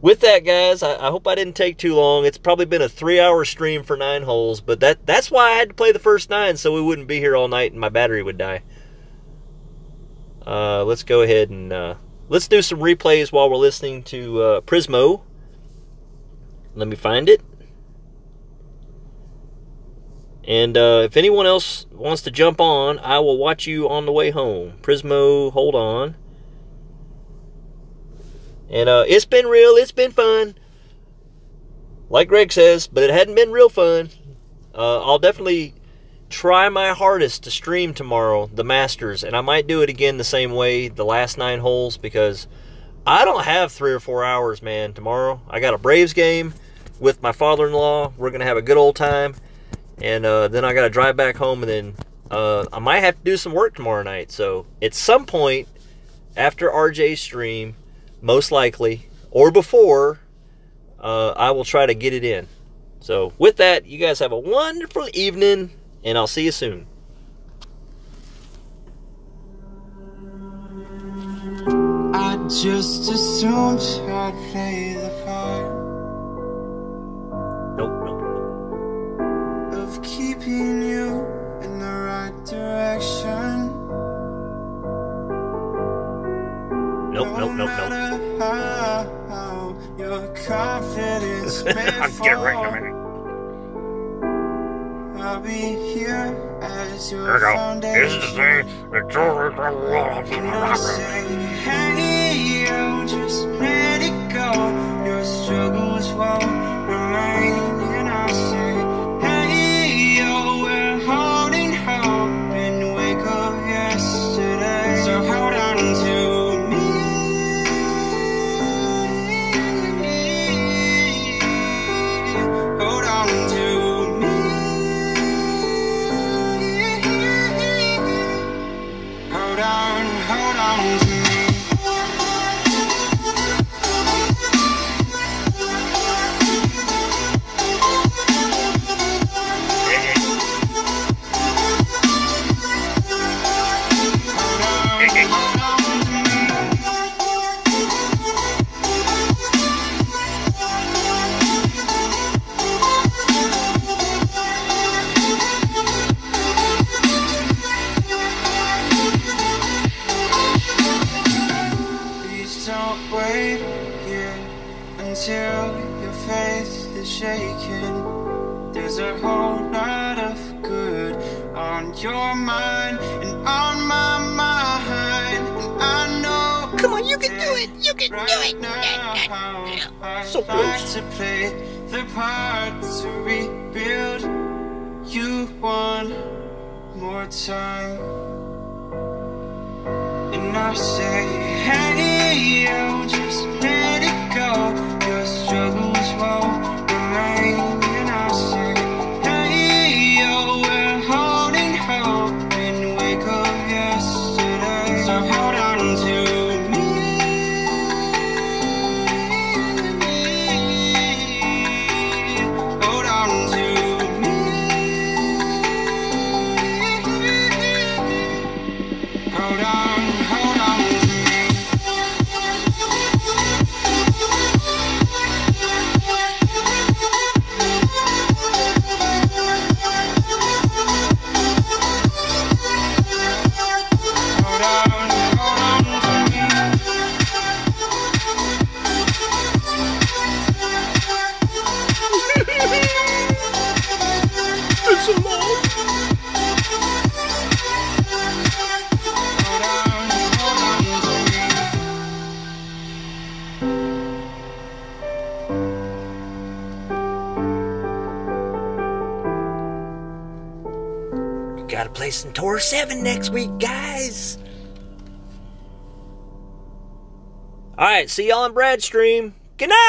with that, guys, I hope I didn't take too long. It's probably been a 3-hour stream for 9 holes, but that's why I had to play the first 9 so we wouldn't be here all night and my battery would die. Let's go ahead and let's do some replays while we're listening to Prismo. Let me find it. And if anyone else wants to jump on, I will watch you on the way home. Prismo, hold on. And it's been real, it's been fun. Like Greg says, but it hadn't been real fun. I'll definitely try my hardest to stream tomorrow the Masters, and I might do it again the same way, the last 9 holes, because I don't have 3 or 4 hours, man, tomorrow. I got a Braves game with my father-in-law. We're going to have a good old time, and then I got to drive back home, and then I might have to do some work tomorrow night. So at some point after RJ's stream, most likely, or before, I will try to get it in. So with that, you guys have a wonderful evening, and I'll see you soon. I just assumed I'd play the part Nope. of keeping you in the right direction. Nope. No matter how your confidence may fall, I'll be here as your foundation. And I'll say, hey, yo, just let it go. Your struggles won't remain. And I'll say, hey, yo, we're holding hope and wake up yesterday. So hold on to me. Hold on to me. Hold on to me. Please don't wait here until your faith is shaken. There's a whole lot of good on your mind and on my mind. And I know. Come on, you can do it. You can do it. So I'd like close. to play the part to rebuild you one more time. And I say, hey, yo, just let it go. Your struggles won't remain. And I say, hey, yo, we're holding hope and wake up yesterday. So hold on to me. Hold on to me. Hold on to me. Hold on to me. It's so long. Hold on to me. Gotta play some Tour 7 next week, guys. Alright, see y'all on Brad's stream. Good night!